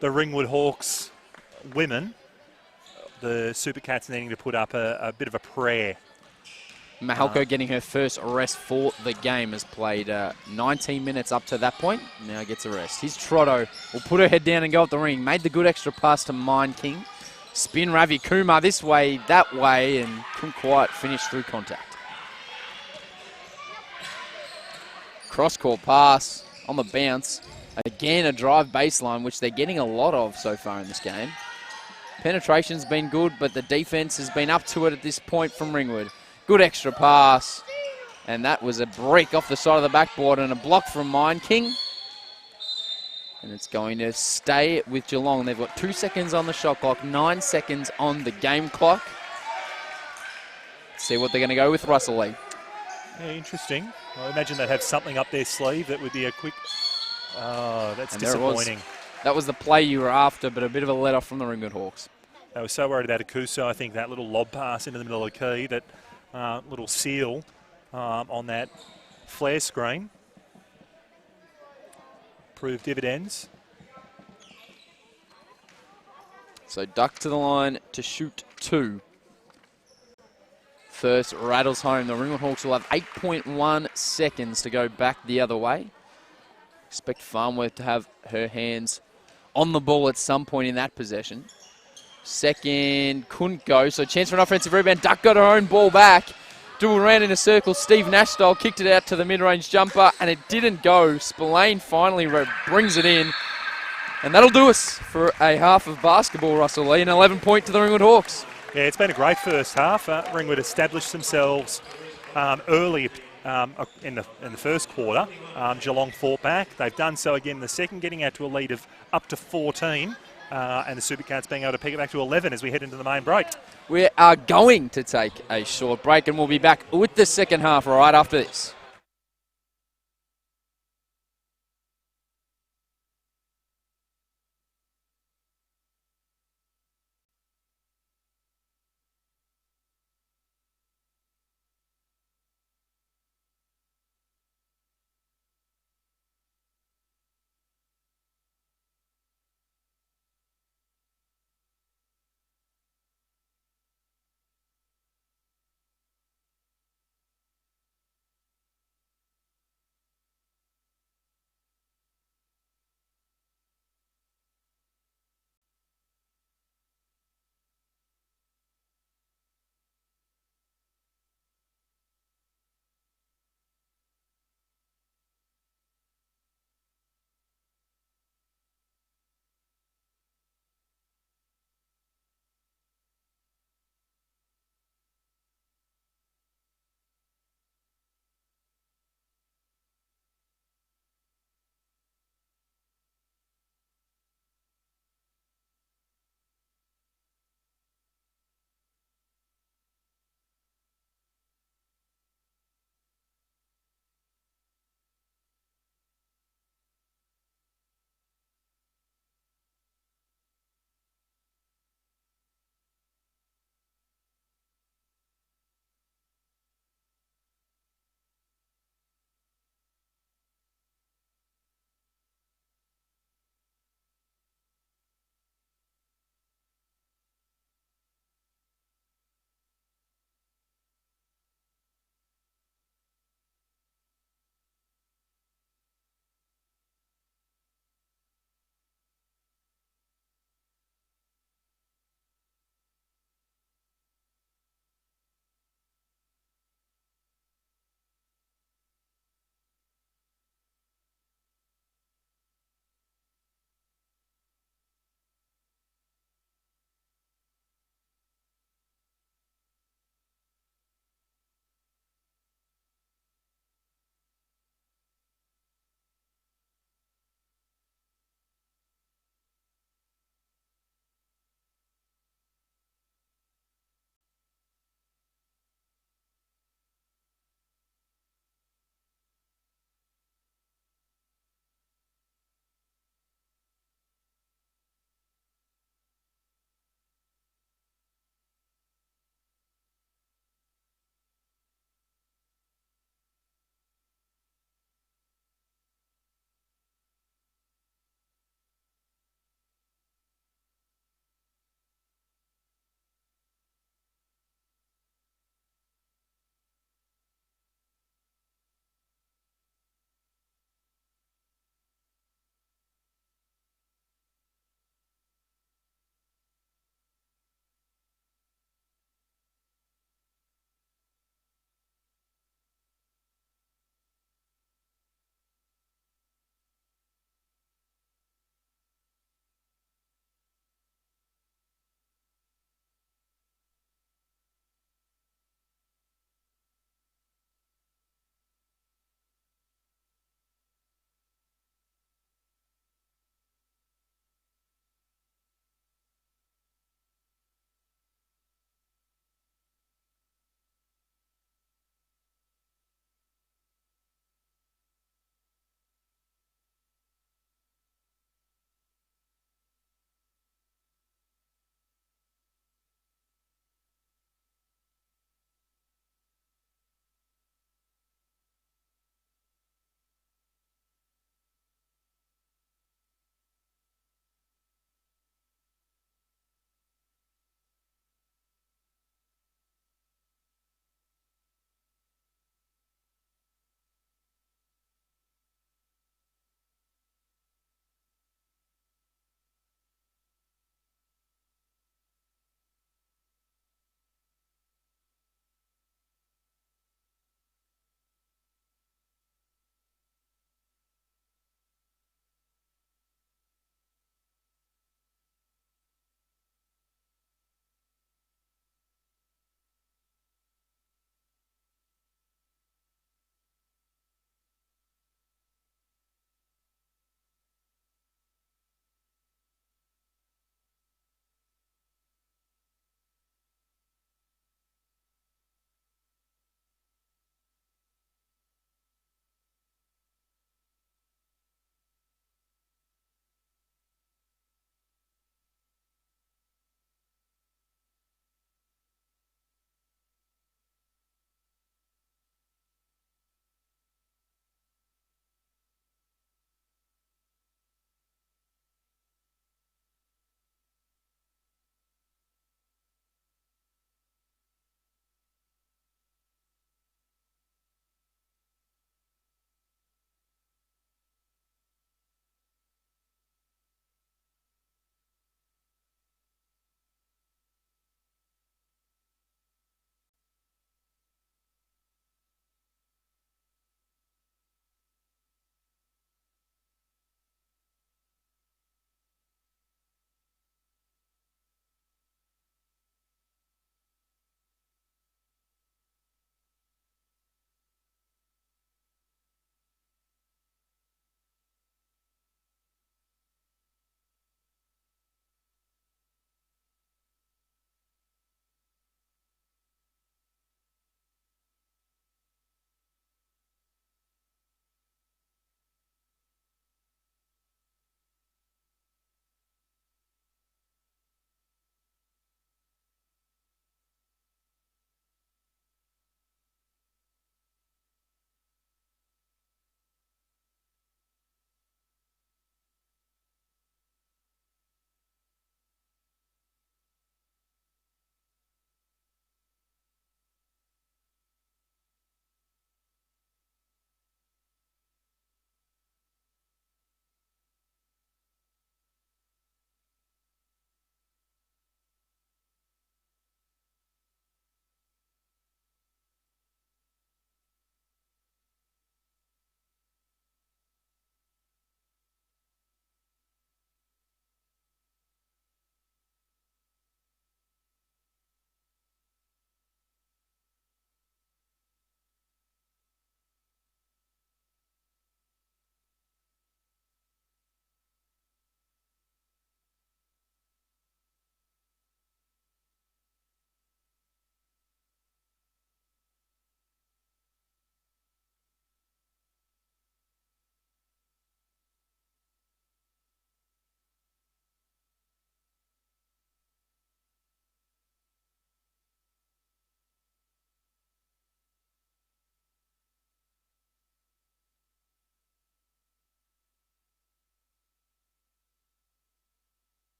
the Ringwood Hawks women. The Super Cats needing to put up a bit of a prayer. Mahalko getting her first arrest for the game. Has played 19 minutes up to that point. Now gets a rest. Here's Trotto. Will put her head down and go up the ring. Made the good extra pass to Mine King. Spin Ravi Kumar this way, that way, and couldn't quite finish through contact. Cross-court pass on the bounce. Again, a drive baseline, which they're getting a lot of so far in this game. Penetration's been good, but the defense has been up to it at this point from Ringwood. Good extra pass. And that was a break off the side of the backboard and a block from Mine King. And it's going to stay with Geelong. They've got 2 seconds on the shot clock, 9 seconds on the game clock. Let's see what they're going to go with Russell Lee. Yeah, interesting. I imagine they'd have something up their sleeve that would be a quick... Oh, that's disappointing. That was the play you were after, but a bit of a let-off from the Ringwood Hawks. They were so worried about Akuso. I think that little lob pass into the middle of the key, that little seal on that flare screen, proved dividends. So Duck to the line to shoot 2. First rattles home. The Ringwood Hawks will have 8.1 seconds to go back the other way. Expect Farnworth to have her hands on the ball at some point in that possession. Second couldn't go, so chance for an offensive rebound. Duck got her own ball back. Dual ran in a circle. Steve Nash style kicked it out to the mid-range jumper, and it didn't go. Spillane finally brings it in. And that'll do us for a half of basketball, Russell Lee. An 11-point to the Ringwood Hawks. Yeah, it's been a great first half. Ringwood established themselves early in the first quarter. Geelong fought back. They've done so again in the second, getting out to a lead of up to 14. And the Supercats being able to pick it back to 11 as we head into the main break. We are going to take a short break, and we'll be back with the second half right after this.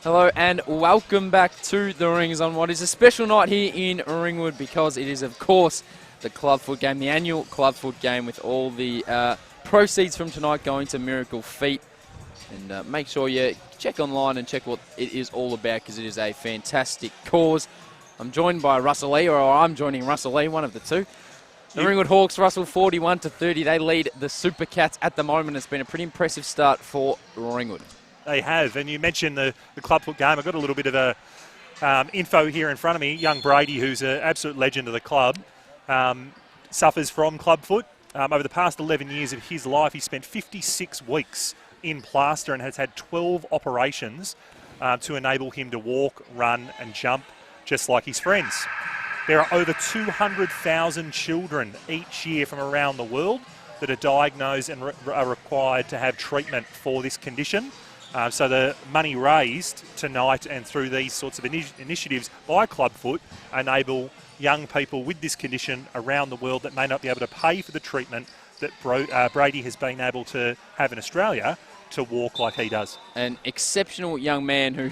Hello and welcome back to the Rings on what is a special night here in Ringwood, because it is, of course, the clubfoot game, the annual clubfoot game, with all the proceeds from tonight going to Miracle Feet. And make sure you check online and check what it is all about, because it is a fantastic cause. I'm joined by Russell Lee, or I'm joining Russell Lee, one of the two. The Ringwood Hawks, Russell, 41-30. They lead the Super Cats at the moment. It's been a pretty impressive start for Ringwood. They have, and you mentioned the clubfoot game. I've got a little bit of a info here in front of me. Young Brady, who's an absolute legend of the club, suffers from clubfoot. Over the past 11 years of his life, he spent 56 weeks in plaster and has had 12 operations to enable him to walk, run and jump just like his friends. There are over 200,000 children each year from around the world that are diagnosed and are required to have treatment for this condition. So the money raised tonight and through these sorts of initiatives by Clubfoot enable young people with this condition around the world that may not be able to pay for the treatment that Brady has been able to have in Australia to walk like he does. An exceptional young man who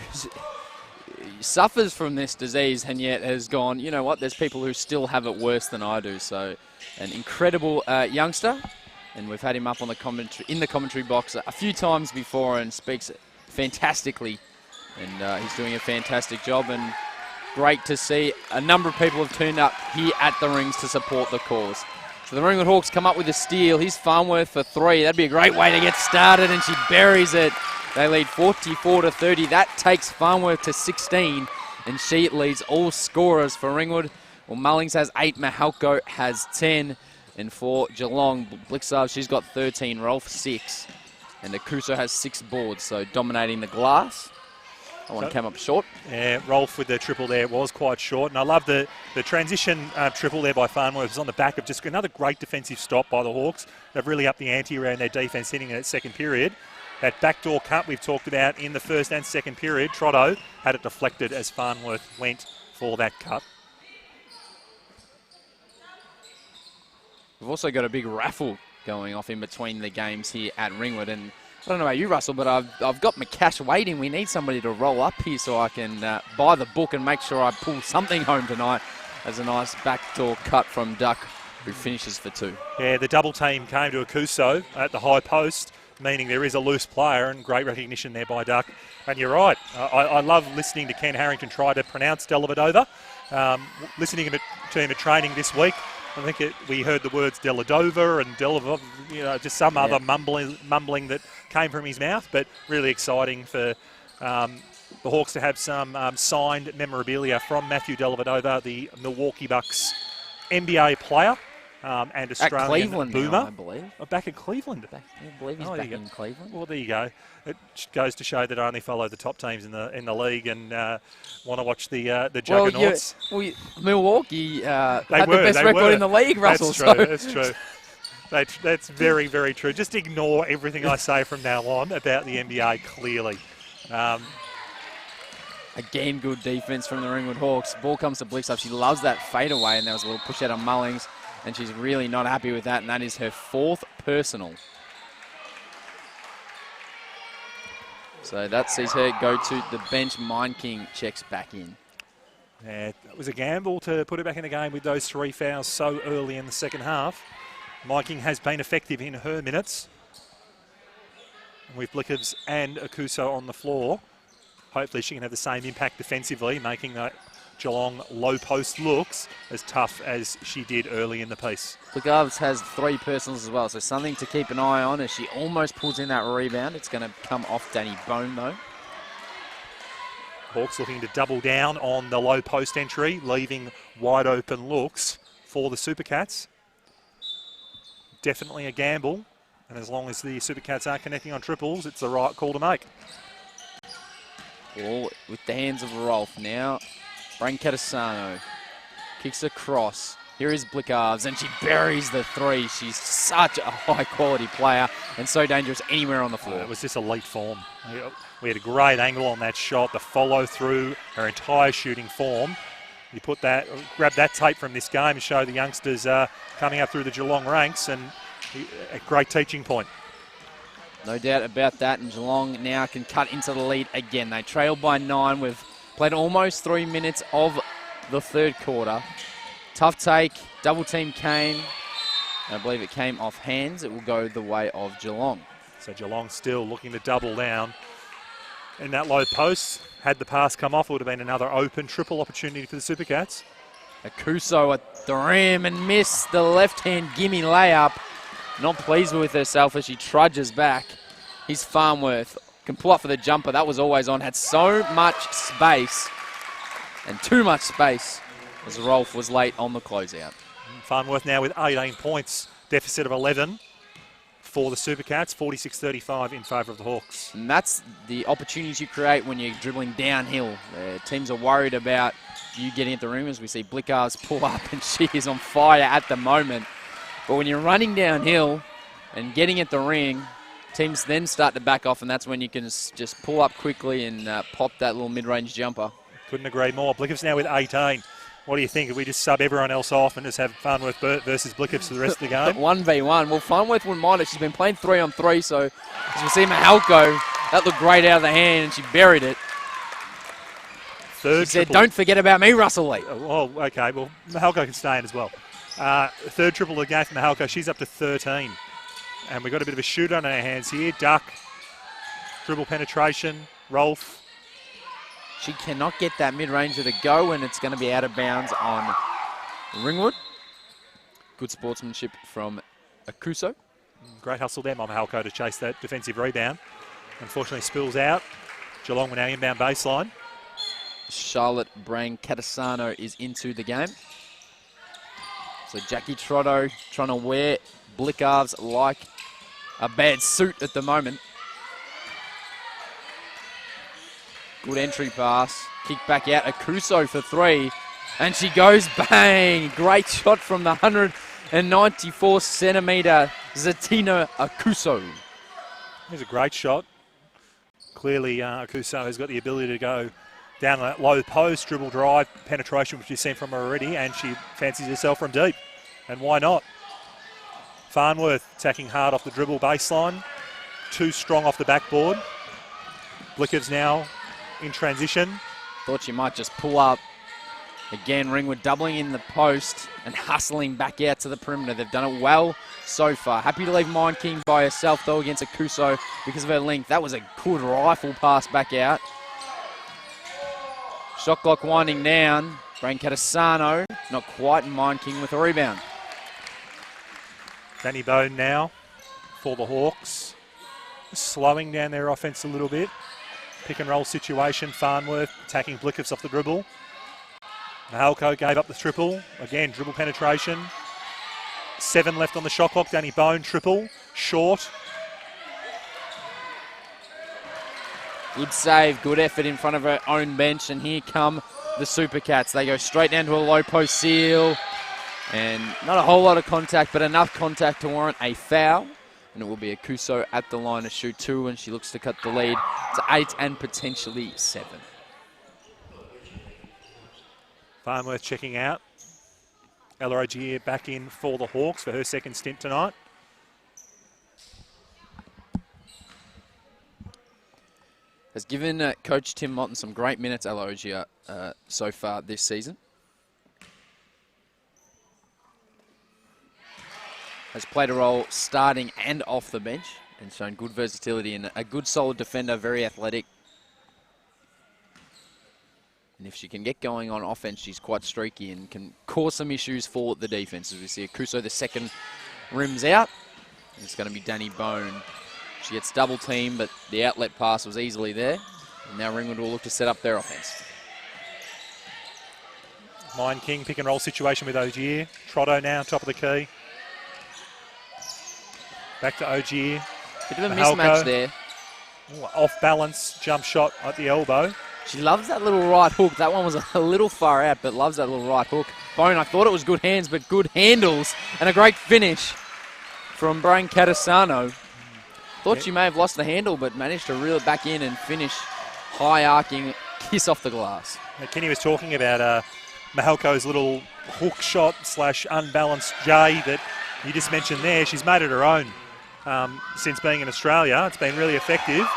suffers from this disease and yet has gone, you know what, there's people who still have it worse than I do. So an incredible youngster. And we've had him up on the commentary box a few times before and speaks fantastically. And he's doing a fantastic job. And great to see a number of people have turned up here at the Rings to support the cause. So the Ringwood Hawks come up with a steal. Here's Farnworth for 3. That'd be a great way to get started, and she buries it. They lead 44-30. That takes Farnworth to 16, and she leads all scorers for Ringwood. Well, Mullings has 8, Mahalko has 10. And for Geelong, Blixar, she's got 13, Rolf 6. And Akuso has 6 boards, so dominating the glass. That one came up short. Yeah, Rolf with the triple there was quite short. And I love the transition triple there by Farnworth. It was on the back of just another great defensive stop by the Hawks. They've really upped the ante around their defence hitting in that second period. That backdoor cut we've talked about in the first and second period, Trotto had it deflected as Farnworth went for that cut. We've also got a big raffle going off in between the games here at Ringwood. And I don't know about you, Russell, but I've got my cash waiting. We need somebody to roll up here so I can buy the book and make sure I pull something home tonight. As a nice backdoor cut from Duck, who finishes for 2. Yeah, the double team came to Akuso at the high post, meaning there is a loose player, and great recognition there by Duck. And you're right, I love listening to Ken Harrington try to pronounce Delavadova. Listening to him at training this week, I think we heard the words Deladova and Delavov, just some other mumbling that came from his mouth, but really exciting for the Hawks to have some signed memorabilia from Matthew Delavadova, the Milwaukee Bucks NBA player and Australian at Cleveland boomer. Now, I believe. Oh, back at Cleveland. I believe he's back in Cleveland. Well, there you go. It goes to show that I only follow the top teams in the league and want to watch the juggernauts. Milwaukee had the best record in the league, Russell. That's true. That's very, very true. Just ignore everything I say from now on about the NBA, clearly. Again, good defense from the Ringwood Hawks. Ball comes to Blixup. She loves that fadeaway, and there was a little push out on Mullings, and she's really not happy with that, and that is her 4th personal. So that sees her go to the bench. Mind King checks back in. Yeah, it was a gamble to put her back in the game with those 3 fouls so early in the second half. Mind King has been effective in her minutes. And with Blickers and Akuso on the floor, hopefully she can have the same impact defensively, making that Geelong low post looks as tough as she did early in the piece. Blickers has 3 personals as well, so something to keep an eye on as she almost pulls in that rebound. It's going to come off Danny Bone, though. Hawks looking to double down on the low post entry, leaving wide open looks for the Supercats. Definitely a gamble, and as long as the Supercats are connecting on triples, it's the right call to make. Ball with the hands of Rolf now. Brain Catasano kicks across. Here is Blickars, and she buries the 3. She's such a high-quality player and so dangerous anywhere on the floor. It was just elite form. We had a great angle on that shot, the follow-through, her entire shooting form. You grab that tape from this game and show the youngsters coming up through the Geelong ranks, and a great teaching point. No doubt about that, and Geelong now can cut into the lead again. They trail by 9. We've played almost 3 minutes of the third quarter. Tough take, double team came. I believe it came off hands. It will go the way of Geelong. So Geelong still looking to double down in that low post. Had the pass come off, it would have been another open triple opportunity for the Supercats. Akuso at the rim and missed the left-hand gimme layup. Not pleased with herself as she trudges back. Here's Farnworth. Can pull up for the jumper. That was always on. Had so much space and too much space as Rolf was late on the closeout. Farnworth now with 18 points. Deficit of 11 for the Supercats. 46-35 in favour of the Hawks. And that's the opportunities you create when you're dribbling downhill. Teams are worried about you getting at the rim, as we see Blickar's pull up, and she is on fire at the moment. But when you're running downhill and getting at the ring, teams then start to back off, and that's when you can just pull up quickly and pop that little mid-range jumper. Couldn't agree more. Blickovs now with 18. What do you think? If we just sub everyone else off and just have Farnworth versus Blickovs for the rest of the game? 1v1. Well, Farnworth wouldn't mind it. She's been playing 3-on-3, so as we see Mahalko, that looked great out of the hand, and she buried it. She said, don't forget about me, Russell Lee. Oh, okay. Well, Mahalko can stay in as well. Third triple of the game for Mahalko. She's up to 13. And we've got a bit of a shoot on our hands here. Duck, dribble penetration, Rolf. She cannot get that mid-ranger to go, and it's going to be out of bounds on Ringwood. Good sportsmanship from Akuso. Great hustle there by Mahalko to chase that defensive rebound. Unfortunately spills out. Geelong will now inbound baseline. Charlotte Brain-Catasano is into the game. So Jackie Trotto trying to wear Blickarves like a bad suit at the moment. Good entry pass. Kick back out. Akuso for 3. And she goes bang. Great shot from the 194-centimetre Zatina Akuso. Here's a great shot. Clearly Akuso has got the ability to go down that low post, dribble drive, penetration, which you've seen from her already, and she fancies herself from deep. And why not? Farnworth attacking hard off the dribble baseline. Too strong off the backboard. Blickovs now in transition. Thought she might just pull up. Again, Ringwood doubling in the post and hustling back out to the perimeter. They've done it well so far. Happy to leave Mind King by herself, though, against Akuso because of her length. That was a good rifle pass back out. Shot clock winding down. Brain-Catasano, not quite, in Mind King with a rebound. Danny Bone now for the Hawks. Slowing down their offense a little bit. Pick and roll situation. Farnworth attacking Blickovs off the dribble. Mahalko gave up the triple. Again, dribble penetration. 7 left on the shot clock. Danny Bone triple. Short. Good save, good effort in front of her own bench, and here come the Supercats. They go straight down to a low post seal, and not a whole lot of contact, but enough contact to warrant a foul. And it will be Akuso at the line to shoot 2, and she looks to cut the lead to 8 and potentially 7. Farnworth checking out. Ella Ogier back in for the Hawks for her second stint tonight. Has given Coach Tim Motton some great minutes, Ella Ogier, so far this season. Has played a role starting and off the bench and shown good versatility and a good solid defender, very athletic. And if she can get going on offense, she's quite streaky and can cause some issues for the defense. As we see Akuso, the second rims out. It's going to be Danny Bone. She gets double teamed, but the outlet pass was easily there. And now Ringwood will look to set up their offense. Mind King pick and roll situation with Ogier. Trotto now, top of the key. Back to Ogier. Bit of a mismatch there. Ooh, off balance, jump shot at the elbow. She loves that little right hook. That one was a little far out, but loves that little right hook. Bone, I thought it was good hands, but good handles. And a great finish from Brain-Catasano. Thought she may have lost the handle, but managed to reel it back in and finish high arcing kiss off the glass. Now, Kenny was talking about Mahalko's little hook shot / unbalanced J that you just mentioned there. She's made it her own. since being in Australia. It's been really effective.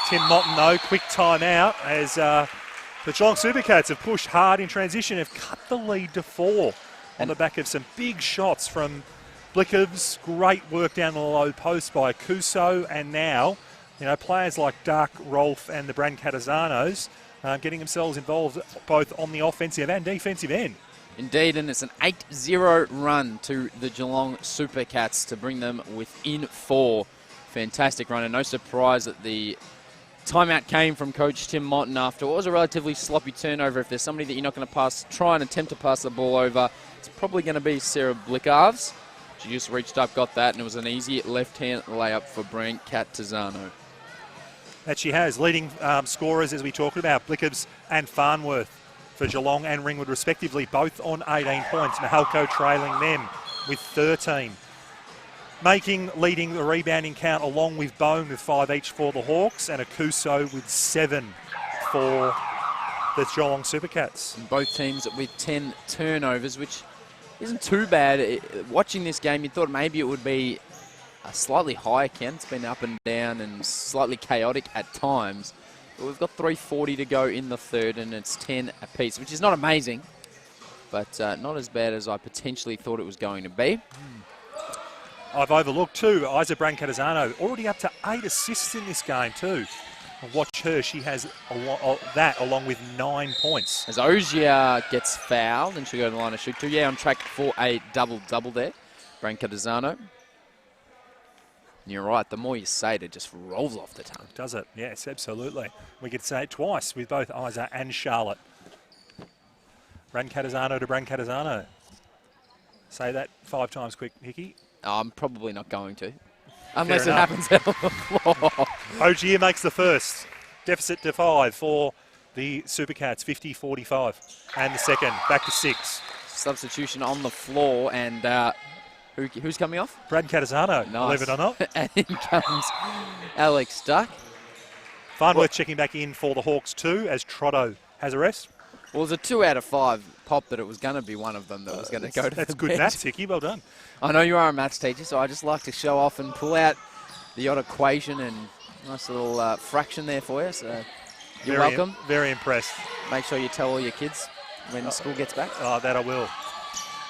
Tim Motton, though, quick time out as the Geelong Supercats have pushed hard in transition, have cut the lead to 4 on the back of some big shots from Blickovs. Great work down the low post by Kuso, and now, players like Dark, Rolf and the Brancatazanos getting themselves involved both on the offensive and defensive end. Indeed, and it's an 8-0 run to the Geelong Supercats to bring them within 4. Fantastic run, and no surprise that the timeout came from Coach Tim Motton after what was a relatively sloppy turnover. If there's somebody that you're not going to try and attempt to pass the ball over, it's probably going to be Sarah Blickovs. She just reached up, got that, and it was an easy left-hand layup for Brancatazanos. That she has. Leading scorers, as we talked about, Blickovs and Farnworth for Geelong and Ringwood respectively, both on 18 points. Nahalko trailing them with 13. Leading the rebounding count along with Bone with 5 each for the Hawks, and Akuso with 7 for the Geelong Supercats. And both teams with 10 turnovers, which isn't too bad. Watching this game, you thought maybe it would be a slightly higher count. It's been up and down and slightly chaotic at times. But we've got 3:40 to go in the third, and it's 10 apiece, which is not amazing, but not as bad as I potentially thought it was going to be. I've overlooked too, Isa Brancatazzano, already up to 8 assists in this game too. Watch her, she has that along with 9 points. As Ogier gets fouled, and she'll go to the line to shoot 2. Yeah, on track for a double-double there, Brancatazzano. And you're right, the more you say it, it just rolls off the tongue. Does it? Yes, absolutely. We could say it twice with both Isa and Charlotte. Brancatazzano to Brancatazzano. Say that 5 times quick, Hickey. I'm probably not going to, unless it happens out on the floor. Ogier makes the first. Deficit to 5 for the Supercats, 50-45. And the second, back to 6. Substitution on the floor, and who's coming off? Brancatazzano, nice. Believe it or not. And in comes Alex Duck. Farnworth checking back in for the Hawks too, as Trotto has a rest. Well, it was a 2 out of 5 pop that it was going to be one of them that was going to go to That's the good bench. maths, Hickey. Well done. I know you are a maths teacher, so I just like to show off and pull out the odd equation and nice little fraction there for you. So you're welcome. Very impressed. Make sure you tell all your kids when school gets back. Oh, that I will.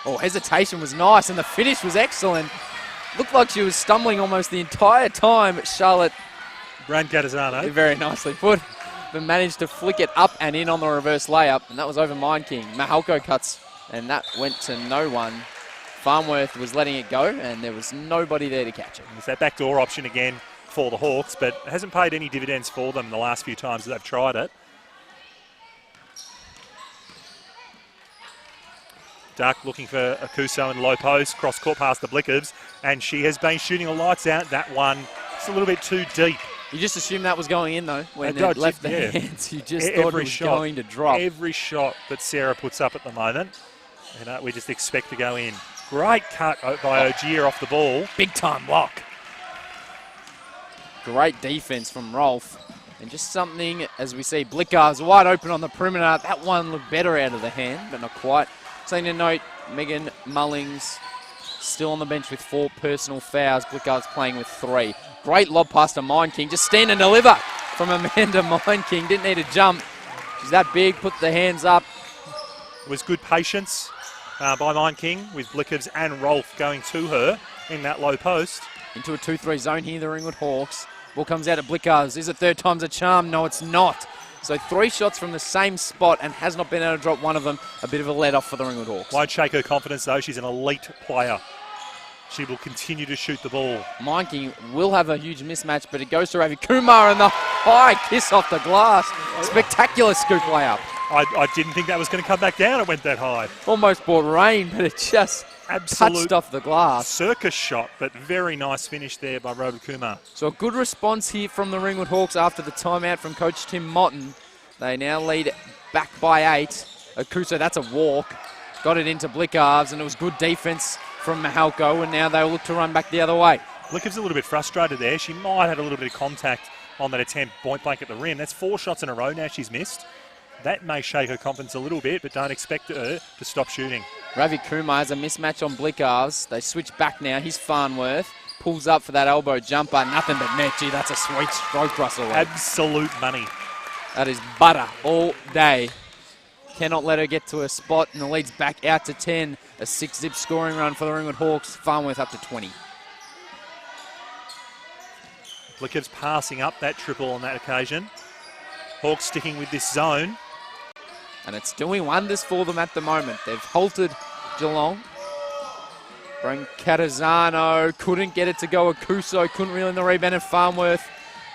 Oh, hesitation was nice, and the finish was excellent. Looked like she was stumbling almost the entire time. Charlotte Brancatazzano. very nicely put, but managed to flick it up and in on the reverse layup, and that was over Mind King. Mahalko cuts, and that went to no one. Farnworth was letting it go, and there was nobody there to catch it. It's that backdoor option again for the Hawks, but it hasn't paid any dividends for them the last few times that they've tried it. Duck looking for Akuso in low post, cross court past the Blickovs, and she has been shooting the lights out. That one, it's a little bit too deep. You just assumed that was going in, though, when it left the hands. You just thought it was going to drop. Every shot that Sarah puts up at the moment, we just expect to go in. Great cut by Ogier off the ball. Big time block. Great defense from Rolf. And just something, as we see, Blickovs wide open on the perimeter. That one looked better out of the hand, but not quite. Something to note, Megan Mullings still on the bench with 4 personal fouls. Blickovs playing with 3. Great lob pass to Mind King. Just stand and deliver from Amanda Mind King. Didn't need a jump. She's that big, put the hands up. It was good patience by Mind King with Blickovs and Rolf going to her in that low post. Into a 2-3 zone here, the Ringwood Hawks. Ball comes out at Blickovs. Is it 3rd time's a charm? No, it's not. So 3 shots from the same spot and has not been able to drop one of them. A bit of a let-off for the Ringwood Hawks. Won't shake her confidence, though. She's an elite player. She will continue to shoot the ball. Mind King will have a huge mismatch, but it goes to Ravi Kumar and the high kiss off the glass. Spectacular scoop layup. I didn't think that was going to come back down. It went that high. Almost brought rain, but it just touched off the glass. Circus shot, but very nice finish there by Ravi Kumar. So a good response here from the Ringwood Hawks after the timeout from Coach Tim Motton. They now lead back by 8. Akuso, that's a walk. Got it into Blickovs, and it was good defense from Mahalko, and now they'll look to run back the other way. Blickovs a little bit frustrated there. She might have had a little bit of contact on that attempt, point blank at the rim. That's 4 shots in a row now she's missed. That may shake her confidence a little bit, but don't expect her to stop shooting. Ravi Kumar has a mismatch on Blickovs. They switch back now. He's Farnworth. pulls up for that elbow jumper. Nothing but net. Gee, that's a sweet stroke, Russell. Absolute money. That is butter all day. Cannot let her get to a spot, and the lead's back out to 10. A 6-zip scoring run for the Ringwood Hawks. Farnworth up to 20. Blicker's passing up that triple on that occasion. Hawks sticking with this zone. And it's doing wonders for them at the moment. They've halted Geelong. Brancatizano couldn't get it to go. Akuso couldn't reel in the rebound, and Farnworth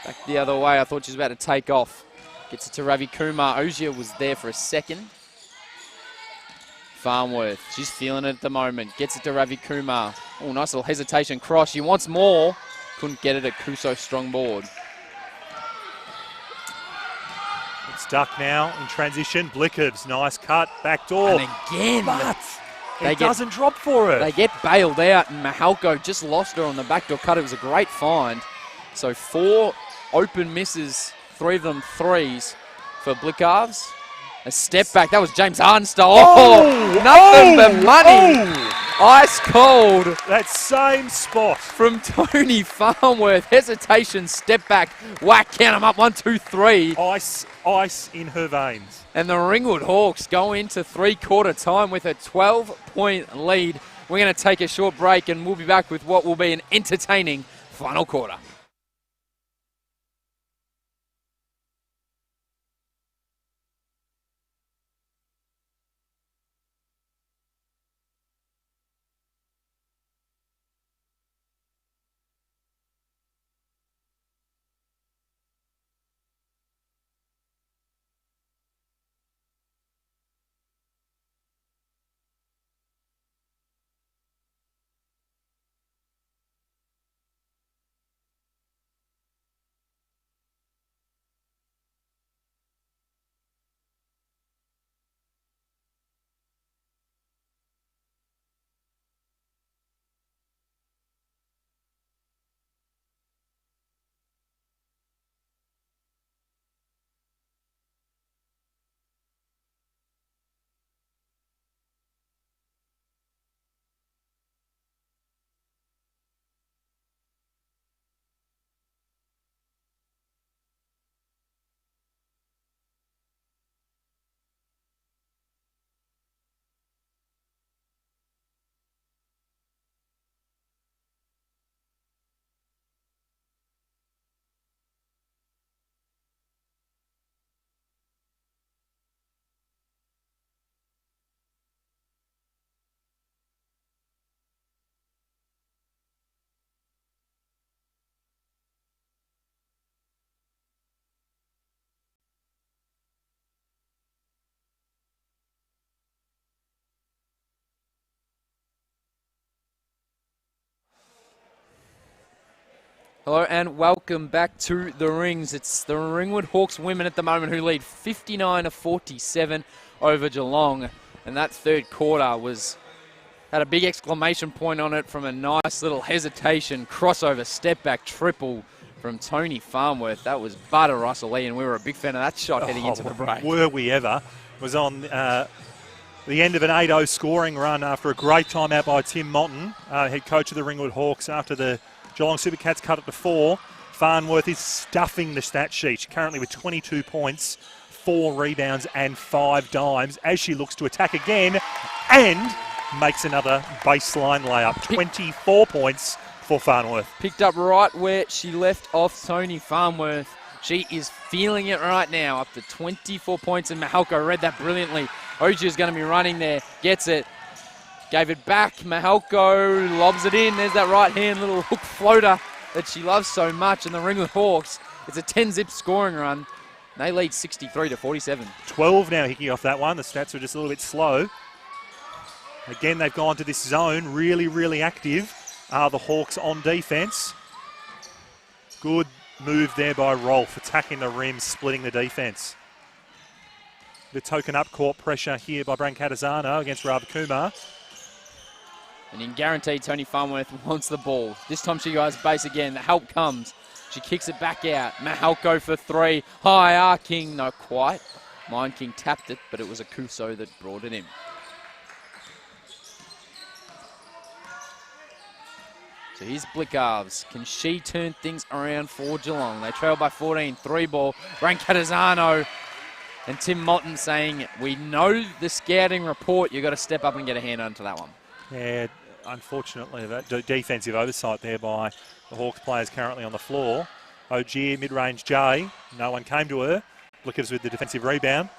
back the other way. I thought she was about to take off. Gets it to Ravi Kumar. Ozia was there for a second. Farnworth, she's feeling it at the moment. Gets it to Ravi Kumar. Oh, nice little hesitation cross. She wants more. Couldn't get it at Kuso strong board. It's Duck now in transition. Blickers, nice cut, back door. And again, but it doesn't drop for her. They get bailed out, and Mahalko just lost her on the backdoor cut. It was a great find. So 4 open misses, 3 of them threes for Blickarves. A step back. That was James Arnstall. Oh, nothing but money. Ice cold. That same spot. From Tony Farnworth. Hesitation, step back, whack, count them up. 1, 2, 3. Ice in her veins. And the Ringwood Hawks go into three-quarter time with a 12-point lead. We're going to take a short break, and we'll be back with what will be an entertaining final quarter. Hello and welcome back to the Rings. It's the Ringwood Hawks women at the moment who lead 59-47 over Geelong. And that third quarter had a big exclamation point on it from a nice little hesitation, crossover, step back, triple from Tony Farnworth. That was butter, Russell Lee, and we were a big fan of that shot heading into the break. Were we ever? It was on the end of an 8-0 scoring run after a great time out by Tim Motton, head coach of the Ringwood Hawks, after the Geelong Supercats cut it to 4. Farnworth is stuffing the stat sheet, currently with 22 points, 4 rebounds and 5 dimes, as she looks to attack again and makes another baseline layup. 24 points for Farnworth. Picked up right where she left off Tony Farnworth. She is feeling it right now, up to 24 points, and Mahalko read that brilliantly. Oji is going to be running there, gets it. Gave it back, Mahalko lobs it in. There's that right hand little hook floater that she loves so much. And the Ringwood Hawks, it's a 10-zip scoring run. They lead 63-47. 12 now Hickey off that one. The stats are just a little bit slow. Again, they've gone to this zone. Really, really active are the Hawks on defence. Good move there by Rolf, attacking the rim, splitting the defence. The token up court pressure here by Brancatizano against Ravi Kumar. And you can guarantee Tony Farnworth wants the ball. This time she goes base again. The help comes. She kicks it back out. Mahalko for 3. High arcing. Not quite. Mind King tapped it, but it was Akuso that brought it in. So here's Blickarves. Can she turn things around for Geelong? They trail by 14. 3-ball. Rankatazano and Tim Motton saying, we know the scouting report. You've got to step up and get a hand onto that one. Yeah, unfortunately, that defensive oversight there by the Hawks players currently on the floor. Ogier, mid-range J. No one came to her. Blickers with the defensive rebound.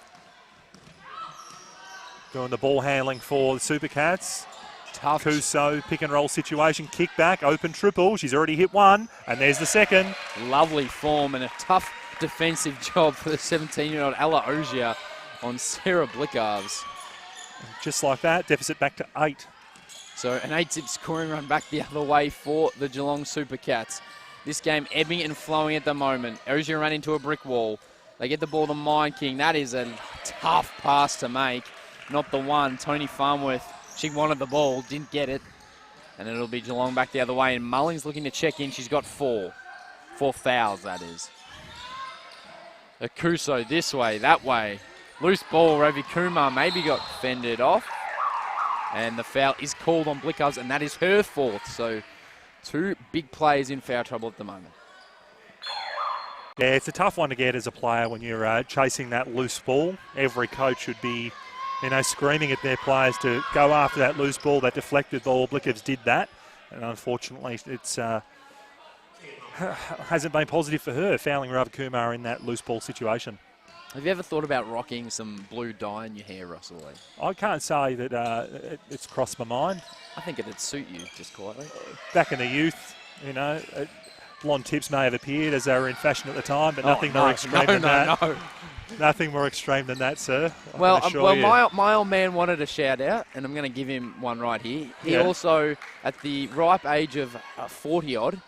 Doing the ball handling for the Supercats. Tough. Kuso, pick and roll situation, kick back, open triple. She's already hit one, and there's the second. Lovely form and a tough defensive job for the 17-year-old Ella Ogier on Sarah Blickarves. Just like that, deficit back to 8. So an 8-zip scoring run back the other way for the Geelong Supercats. This game ebbing and flowing at the moment. Ogier ran into a brick wall. They get the ball to Mind King. That is a tough pass to make. Not the one. Tony Farnworth, she wanted the ball, didn't get it. And it'll be Geelong back the other way. And Mullings looking to check in. She's got 4. 4 fouls, that is. Akuso this way, that way. Loose ball, Ravi Kumar maybe got fended off. And the foul is called on Blickarves, and that is her 4th. So 2 big players in foul trouble at the moment. Yeah, it's a tough one to get as a player when you're chasing that loose ball. Every coach should be, screaming at their players to go after that loose ball, that deflected ball. Blickarves did that, and unfortunately it's hasn't been positive for her, fouling Ravi Kumar in that loose ball situation. Have you ever thought about rocking some blue dye in your hair, Russell Lee? I can't say that it's crossed my mind. I think it'd suit you, just quietly. Back in the youth, blonde tips may have appeared as they were in fashion at the time, but nothing more extreme than that. No. Nothing more extreme than that, sir. Well, my old man wanted a shout out, and I'm going to give him one right here. He also, at the ripe age of 40-odd,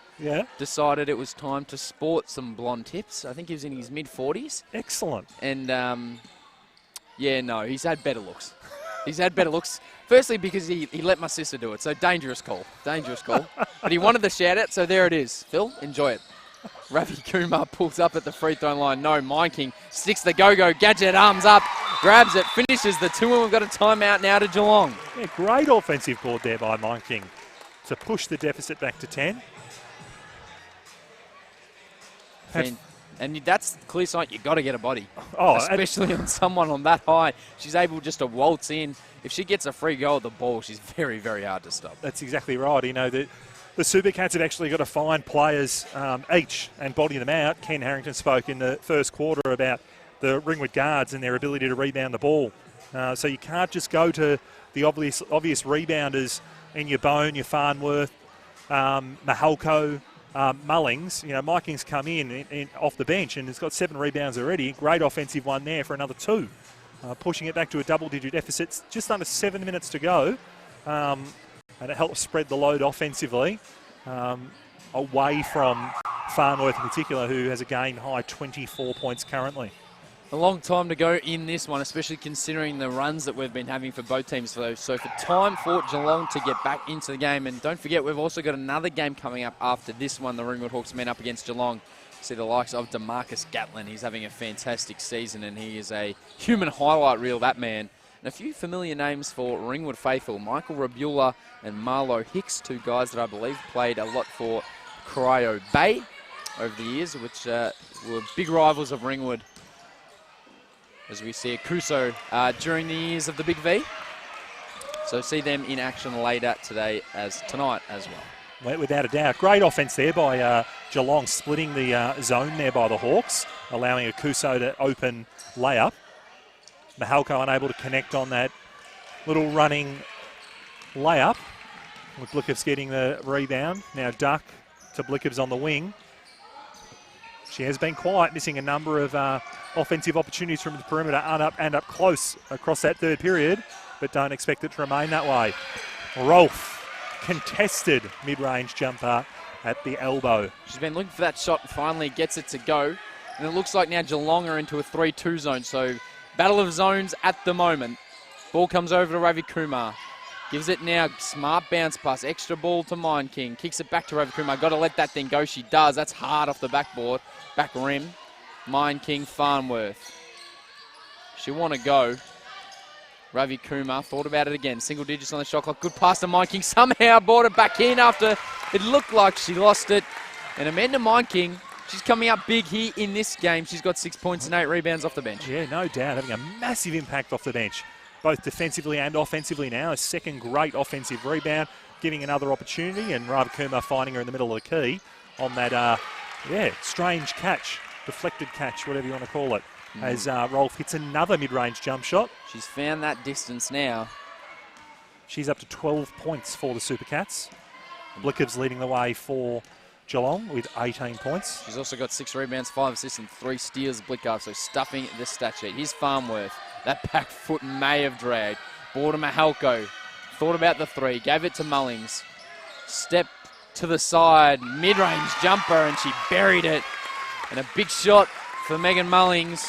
decided it was time to sport some blonde tips. I think he was in his mid-40s. Excellent. And, he's had better looks. He's had better looks. Firstly, because he let my sister do it, so dangerous call. Dangerous call. But he wanted the shout-out, so there it is. Phil, enjoy it. Ravi Kumar pulls up at the free throw line. No, Mind King sticks the go-go. Gadget arms up, grabs it, finishes the 2, and we've got a timeout now to Geelong. Yeah, great offensive board there by Mind King to push the deficit back to 10. And that's a clear sign you've got to get a body, especially on someone on that high. She's able just to waltz in. If she gets a free go at the ball, she's very, very hard to stop. That's exactly right. The Supercats have actually got to find players each and body them out. Ken Harrington spoke in the first quarter about the Ringwood guards and their ability to rebound the ball. So you can't just go to the obvious rebounders in your Bone, your Farnworth, Mahalko, Mullings. Mike King's come in off the bench and has got 7 rebounds already. Great offensive one there for another 2. Pushing it back to a double-digit deficit. Just under 7 minutes to go. And it helps spread the load offensively away from Farnworth in particular, who has a game-high 24 points currently. A long time to go in this one, especially considering the runs that we've been having for both teams. So for time for Geelong to get back into the game. And don't forget, we've also got another game coming up after this one. The Ringwood Hawks men up against Geelong. See the likes of DeMarcus Gatlin. He's having a fantastic season, and he is a human highlight reel, that man. And a few familiar names for Ringwood faithful. Michael Rabula and Marlo Hicks, 2 guys that I believe played a lot for Cryo Bay over the years, which were big rivals of Ringwood. As we see Akuso during the years of the Big V. So see them in action later tonight as well. Without a doubt. Great offense there by Geelong, splitting the zone there by the Hawks, allowing Akuso to open layup. Mahalko unable to connect on that little running layup. With Blickarves getting the rebound. Now Duck to Blickarves on the wing. She has been quiet, missing a number of offensive opportunities from the perimeter and up close across that third period, but don't expect it to remain that way. Rolfe, contested mid-range jumper at the elbow. She's been looking for that shot and finally gets it to go. And it looks like now Geelong are into a 3-2 zone, so battle of zones at the moment. Ball comes over to Ravi Kumar. Gives it now, smart bounce pass, extra ball to Mind King. Kicks it back to Ravi Kumar. Got to let that thing go. She does. That's hard off the backboard. Back rim. Mind King, Farnworth. She'll want to go. Ravi Kumar thought about it again. Single digits on the shot clock. Good pass to Mind King. Somehow brought it back in after it looked like she lost it. And Amanda Mind King, she's coming up big here in this game. She's got 6 points and 8 rebounds off the bench. Yeah, no doubt. Having a massive impact off the bench, both defensively and offensively now. A second great offensive rebound, giving another opportunity. And Ravi Kumar finding her in the middle of the key on that, strange catch, deflected catch, whatever you want to call it. As Rolf hits another mid-range jump shot. She's found that distance now. She's up to 12 points for the Supercats. Blickov's leading the way for Geelong with 18 points. She's also got 6 rebounds, 5 assists and 3 steals. Blickov, so stuffing the stat sheet. Here's Farmworth. That back foot may have dragged. Ball to Mahalko. Thought about the 3. Gave it to Mullings. Step to the side. Mid-range jumper, and she buried it. And a big shot for Megan Mullings,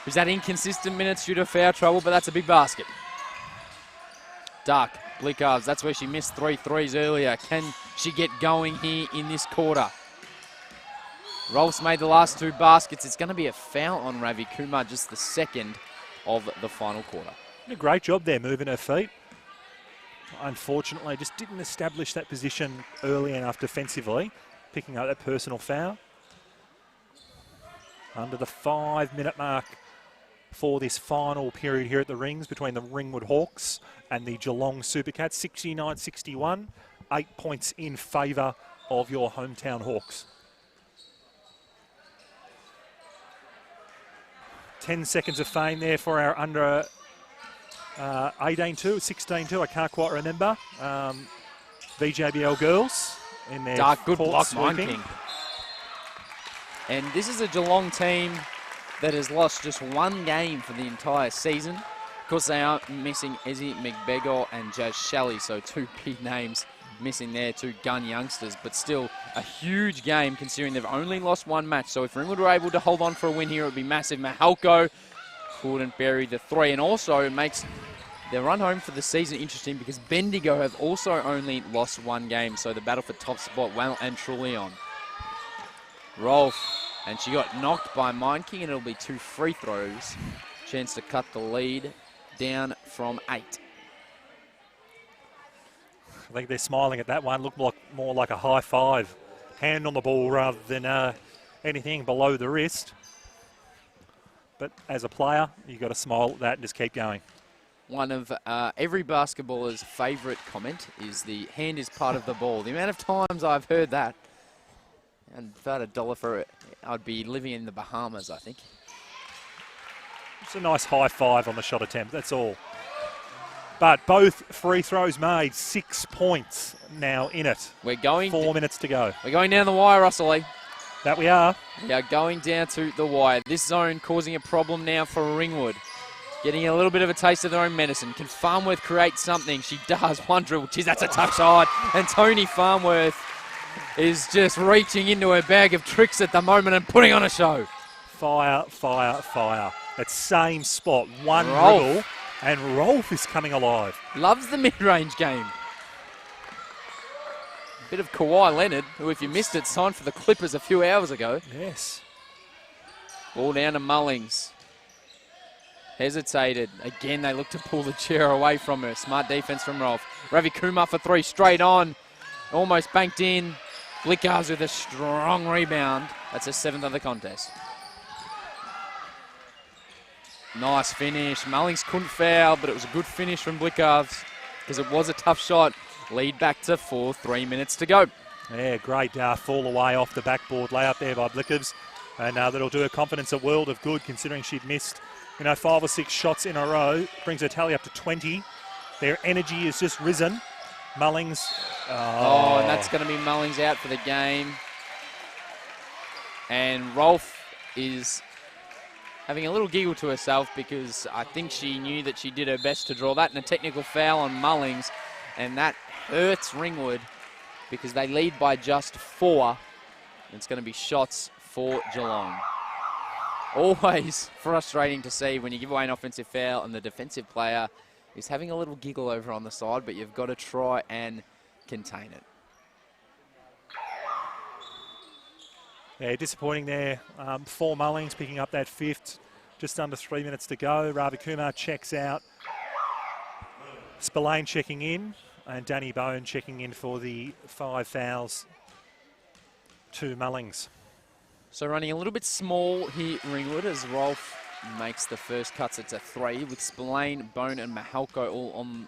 who's had inconsistent minutes due to foul trouble, but that's a big basket. Duck, Blickovs, that's where she missed 3 threes earlier. Can she get going here in this quarter? Rolf's made the last 2 baskets. It's going to be a foul on Ravi Kumar, just the second of the final quarter. A great job there moving her feet. Unfortunately, just didn't establish that position early enough defensively, picking up that personal foul. Under the 5-minute mark for this final period here at the Rings between the Ringwood Hawks and the Geelong Supercats. 69-61, 8 points in favour of your hometown Hawks. 10 seconds of fame there for our under 18-2, 16-2, I can't quite remember. VJBL girls in their Dark, good block, sweeping. Mind King. And this is a Geelong team that has lost just 1 game for the entire season. Of course, they are missing Ezzy McBegor and Jazz Shelley, so 2 big names missing there, 2 gun youngsters, but still a huge game considering they've only lost 1 match. So if Ringwood were able to hold on for a win here, it would be massive. Mahalko couldn't bury the 3, and also it makes their run home for the season interesting because Bendigo have also only lost 1 game, so the battle for top spot well and truly on. Rolf, and she got knocked by Mind King, and it'll be 2 free throws. Chance to cut the lead down from 8. I think they're smiling at that one. Looked like more like a high five. Hand on the ball rather than anything below the wrist. But as a player, you've got to smile at that and just keep going. One of every basketballer's favourite comment is the hand is part of the ball. The amount of times I've heard that, and for $1 for it, I'd be living in the Bahamas, I think. It's a nice high five on the shot attempt, that's all. But both free throws made, 6 points now in it. We're going 4 minutes to go. We're going down the wire, Russell Lee. That we are. We are going down to the wire. This zone causing a problem now for Ringwood. Getting a little bit of a taste of their own medicine. Can Farmworth create something? She does. 1 dribble. Geez, that's a tough shot. And Tony Farmworth is just reaching into her bag of tricks at the moment and putting on a show. Fire, fire, fire. That same spot. 1 Rolf. dribble. And Rolf is coming alive. Loves the mid-range game. Bit of Kawhi Leonard, who, if you missed it, signed for the Clippers a few hours ago. Yes. Ball down to Mullings. Hesitated. Again, they look to pull the chair away from her. Smart defense from Rolf. Ravi Kumar for 3, straight on. Almost banked in. Blickars with a strong rebound. That's a 7th of the contest. Nice finish. Mullings couldn't foul, but it was a good finish from Blickars because it was a tough shot. Lead back to 4, 3 minutes to go. Yeah, great fall away off the backboard layup there by Blickers. And that'll do her confidence a world of good considering she'd missed 5 or 6 shots in a row. Brings her tally up to 20. Their energy has just risen. Mullings. Oh, and that's going to be Mullings out for the game. And Rolf is having a little giggle to herself because I think she knew that she did her best to draw that, and a technical foul on Mullings. And that hurts Ringwood because they lead by just 4. It's going to be shots for Geelong. Always frustrating to see when you give away an offensive foul and the defensive player is having a little giggle over on the side, but you've got to try and contain it. Yeah, disappointing there for Mullings, picking up that 5th. Just under 3 minutes to go. Ravi Kumar checks out. Spillane checking in, and Danny Bone checking in for the 5 fouls to Mullings. So running a little bit small here, Ringwood, as Rolf makes the first cuts. It's a 3 with Spillane, Bone and Mahalko all on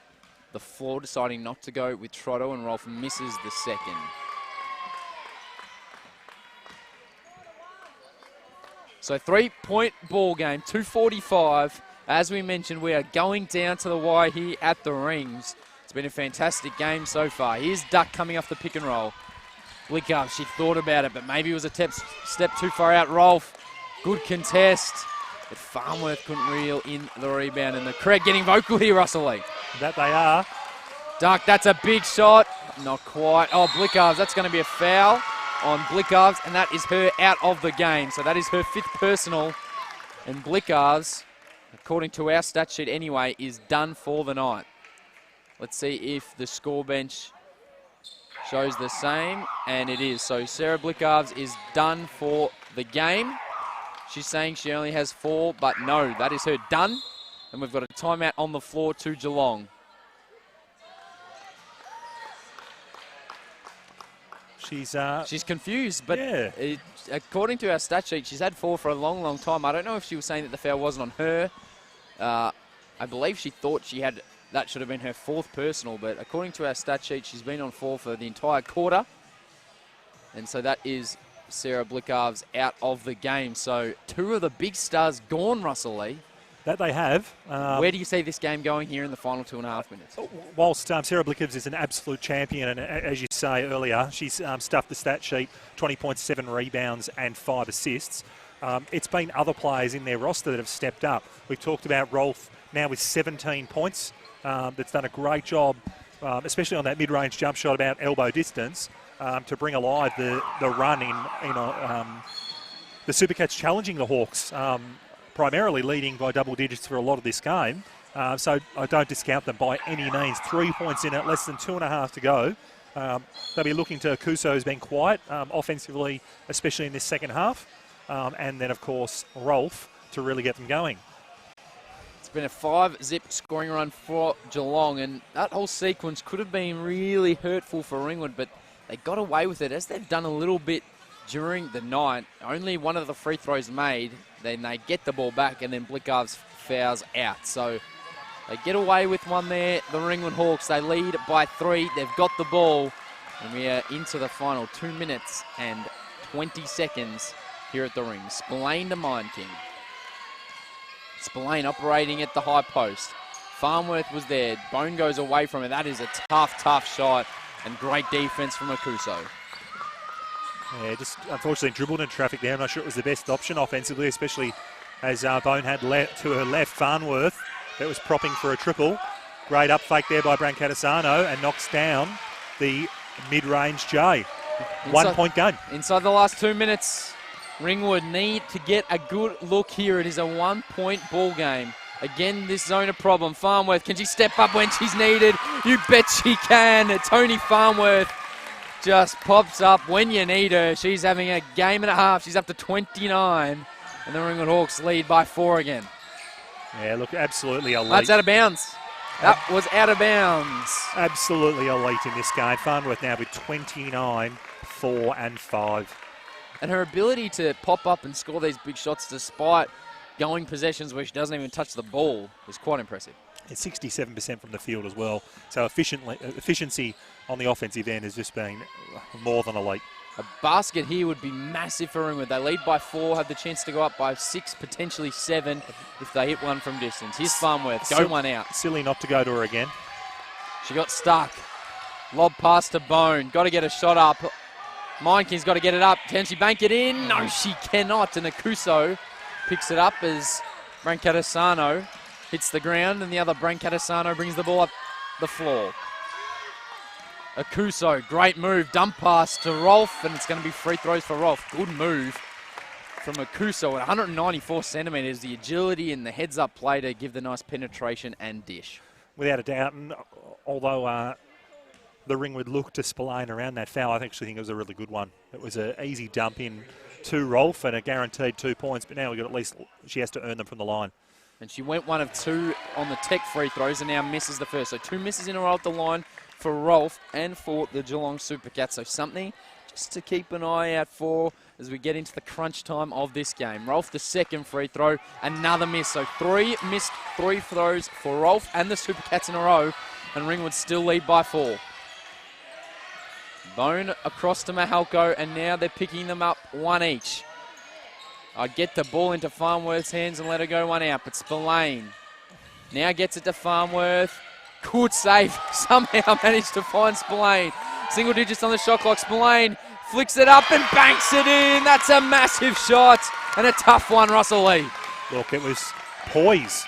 the floor, deciding not to go with Trotto, and Rolf misses the second. So 3-point ball game, 2:45. As we mentioned, we are going down to the wire here at the Rings. It's been a fantastic game so far. Here's Duck coming off the pick and roll. Blick up, she thought about it, but maybe it was a step too far out. Rolf, good contest, but Farnworth couldn't reel in the rebound. And the crowd getting vocal here, Russell Lee. That they are. Duck, that's a big shot. Not quite. Oh, Blickarves, that's going to be a foul on Blickarves, and that is her out of the game. So that is her 5th personal, and Blickarves, according to our stat sheet anyway, is done for the night. Let's see if the score bench shows the same, and it is. So Sarah Blickarves is done for the game. She's saying she only has 4, but no, that is her done. And we've got a timeout on the floor to Geelong. She's confused, but yeah. According to our stat sheet, she's had 4 for a long, long time. I don't know if she was saying that the foul wasn't on her. I believe she thought that should have been her 4th personal, but according to our stat sheet, she's been on 4 for the entire quarter. And so that is Sarah Blickarves out of the game. So 2 of the big stars gone, Russell Lee. That they have. Where do you see this game going here in the final 2.5 minutes? Whilst Sarah Blickarves is an absolute champion, and as you say earlier, she's stuffed the stat sheet, 20.7 rebounds and 5 assists. It's been other players in their roster that have stepped up. We've talked about Rolf now with 17 points. That's done a great job, especially on that mid-range jump shot about elbow distance, to bring alive the run in the Supercats challenging the Hawks, primarily leading by double digits for a lot of this game. So I don't discount them by any means. 3 points in it, less than 2.5 to go. They'll be looking to Kuso, who's been quiet offensively, especially in this second half. And then, of course, Rolf to really get them going. It's been a 5-zip scoring run for Geelong, and that whole sequence could have been really hurtful for Ringwood, but they got away with it, as they've done a little bit during the night. Only one of the free throws made, then they get the ball back, and then Blickarves fouls out. So they get away with one there. The Ringwood Hawks, they lead by 3. They've got the ball, and we are into the final 2 minutes and 20 seconds here at the ring. Spillane to Mind King. Spillane operating at the high post. Farnworth was there. Bone goes away from it. That is a tough, tough shot, and great defense from Akuso. Yeah, just unfortunately dribbled in traffic there. I'm not sure it was the best option offensively, especially as Bone had to her left Farnworth that was propping for a triple. Great up fake there by Brancatisano, and knocks down the mid-range J. 1 point game. Inside the last 2 minutes, Ringwood need to get a good look here. It is a 1-point ball game. Again, this zone a problem. Farnworth, can she step up when she's needed? You bet she can. Tony Farnworth just pops up when you need her. She's having a game and a half. She's up to 29. And the Ringwood Hawks lead by 4 again. Yeah, look, absolutely elite. That's out of bounds. That was out of bounds. Absolutely elite in this game. Farnworth now with 29, 4 and 5. And her ability to pop up and score these big shots despite going possessions where she doesn't even touch the ball is quite impressive. It's 67% from the field as well. So efficiency on the offensive end has just been more than elite. A basket here would be massive for Ringwood. They lead by 4, have the chance to go up by 6, potentially 7 if they hit one from distance. Here's Farnworth, go one out. Silly not to go to her again. She got stuck. Lob pass to Bone. Got to get a shot up. Mindking's got to get it up. Can she bank it in? No, she cannot. And Akuso picks it up as Brancatisano hits the ground, and the other Brancatisano brings the ball up the floor. Akuso, great move, dump pass to Rolf, and it's going to be free throws for Rolf. Good move from Akuso at 194 centimetres. The agility and the heads-up play to give the nice penetration and dish. Without a doubt, and although the Ringwood looked to Spillane around that foul, I actually think it was a really good one. It was an easy dump in to Rolf and a guaranteed 2 points, but now we've got at least, she has to earn them from the line. And she went 1 of 2 on the tech free throws and now misses the first. So 2 misses in a row at the line for Rolf and for the Geelong Supercats. So something just to keep an eye out for as we get into the crunch time of this game. Rolf, the second free throw, another miss. So 3 missed free throws for Rolf and the Supercats in a row. And Ringwood still lead by 4. Bone across to Mahalko, and now they're picking them up 1 each. I get the ball into Farnworth's hands and let her go 1 out, but Spillane now gets it to Farnworth. Good save. Somehow managed to find Spillane. Single digits on the shot clock. Spillane flicks it up and banks it in. That's a massive shot and a tough one, Russell Lee. Look, it was poise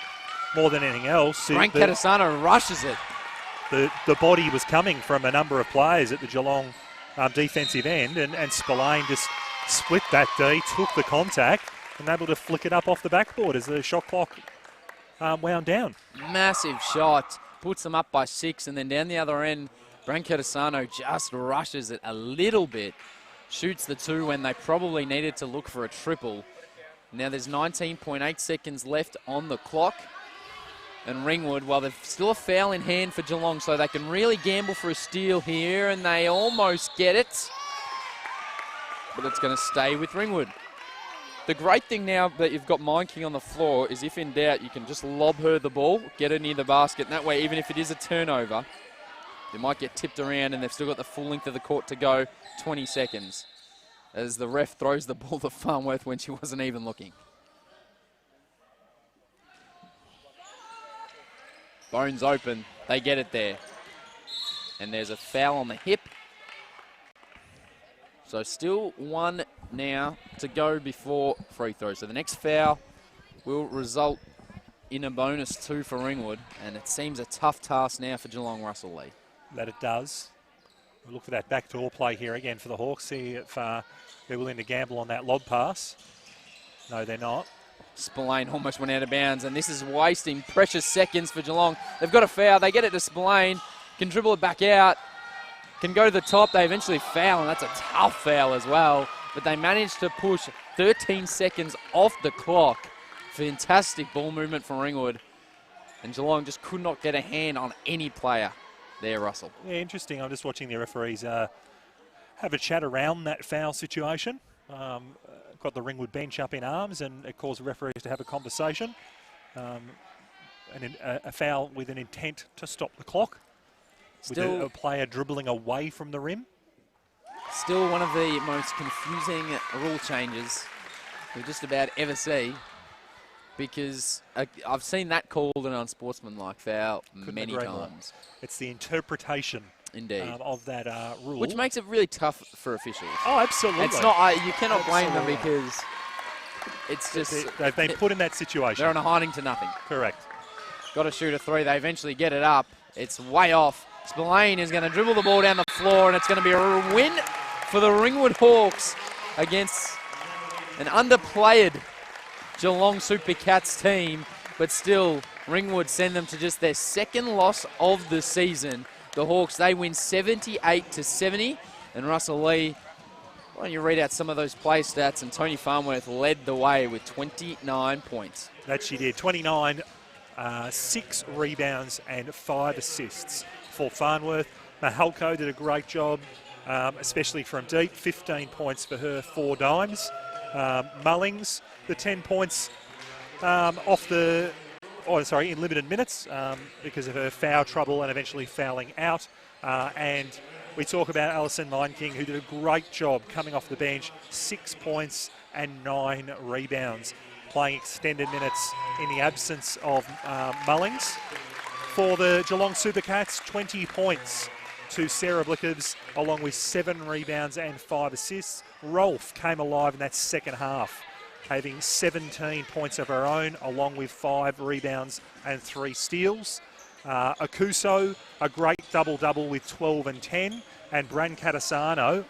more than anything else. Frank Catasano rushes it. The body was coming from a number of players at the Geelong defensive end, and Spillane just split that D, took the contact, and able to flick it up off the backboard as the shot clock wound down. Massive shot. Puts them up by 6, and then down the other end, Brancatisano just rushes it a little bit. Shoots the 2 when they probably needed to look for a triple. Now there's 19.8 seconds left on the clock. And Ringwood, well, there's still a foul in hand for Geelong, so they can really gamble for a steal here, and they almost get it. But it's going to stay with Ringwood. The great thing now that you've got Mind King on the floor is if in doubt, you can just lob her the ball, get her near the basket, and that way, even if it is a turnover, they might get tipped around and they've still got the full length of the court to go, 20 seconds. As the ref throws the ball to Farnworth when she wasn't even looking. Bones open, they get it there. And there's a foul on the hip. So still 1 now to go before free throw. So the next foul will result in a bonus 2 for Ringwood. And it seems a tough task now for Geelong, Russell Lee. That it does. We'll look for that backdoor play here again for the Hawks. See if they're willing to gamble on that lob pass. No, they're not. Spillane almost went out of bounds, and this is wasting precious seconds for Geelong. They've got a foul. They get it to Spillane, can dribble it back out, can go to the top. They eventually foul, and that's a tough foul as well. But they managed to push 13 seconds off the clock. Fantastic ball movement from Ringwood. And Geelong just could not get a hand on any player there, Russell. Yeah, interesting. I'm just watching the referees have a chat around that foul situation. Got the Ringwood bench up in arms, and it caused the referees to have a conversation. A foul with an intent to stop the clock. Still, with a player dribbling away from the rim. Still one of the most confusing rule changes we just about ever see, because I've seen that called an unsportsmanlike foul many times. It's the interpretation. Indeed. Of that rule. Which makes it really tough for officials. Oh, absolutely. It's not, you cannot blame them because it's just... They've been put in that situation. They're on a hiding to nothing. Correct. Got to shoot a 3. They eventually get it up. It's way off. Spillane is going to dribble the ball down the floor, and it's going to be a win for the Ringwood Hawks against an underplayed Geelong Supercats team. But still, Ringwood send them to just their second loss of the season. The Hawks, they win 78-70. And Russell Lee, why don't you read out some of those play stats? And Tony Farnworth led the way with 29 points. That she did. 29, 6 rebounds and 5 assists for Farnworth. Mahalko did a great job, especially from deep. 15 points for her, 4 dimes. Mullings, the 10 points in limited minutes because of her foul trouble and eventually fouling out. And we talk about Alison Mind-King, who did a great job coming off the bench, 6 points and 9 rebounds, playing extended minutes in the absence of Mullings. For the Geelong Supercats, 20 points to Sarah Blickovs, along with 7 rebounds and 5 assists. Rolf came alive in that second half, having 17 points of her own, along with 5 rebounds and 3 steals. Akuso, a great double-double with 12 and 10. And Brancatisano,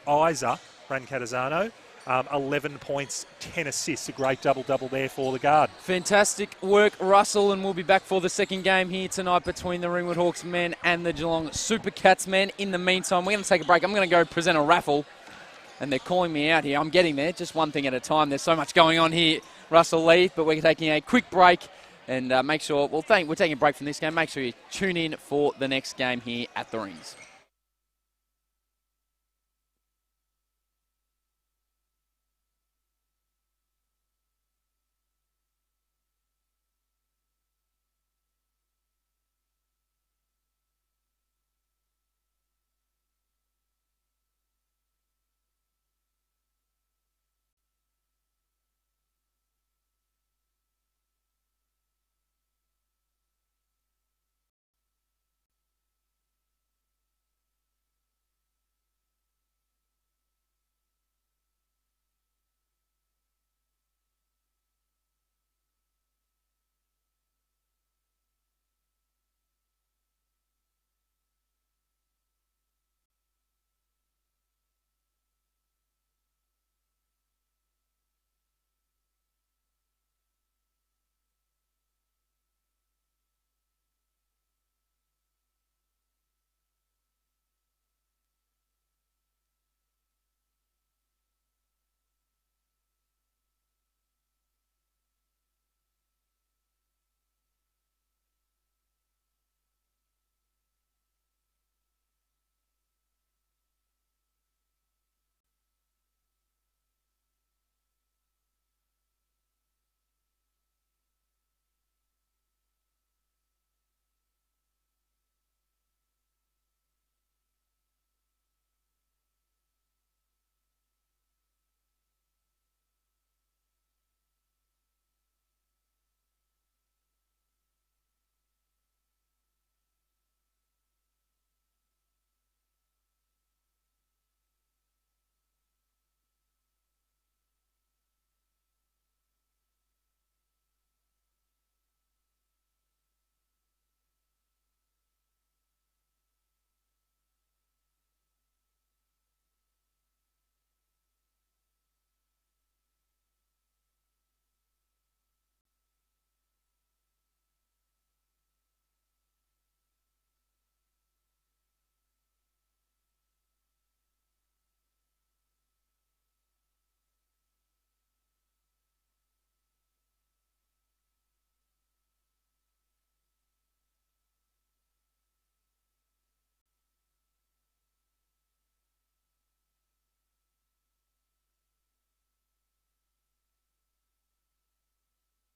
11 points, 10 assists. A great double-double there for the guard. Fantastic work, Russell, and we'll be back for the second game here tonight between the Ringwood Hawks men and the Geelong Supercats men. In the meantime, we're going to take a break. I'm going to go present a raffle. And they're calling me out here. I'm getting there, just one thing at a time. There's so much going on here, Russell Lee, but we're taking a quick break. And make sure, we're taking a break from this game. Make sure you tune in for the next game here at the Rings.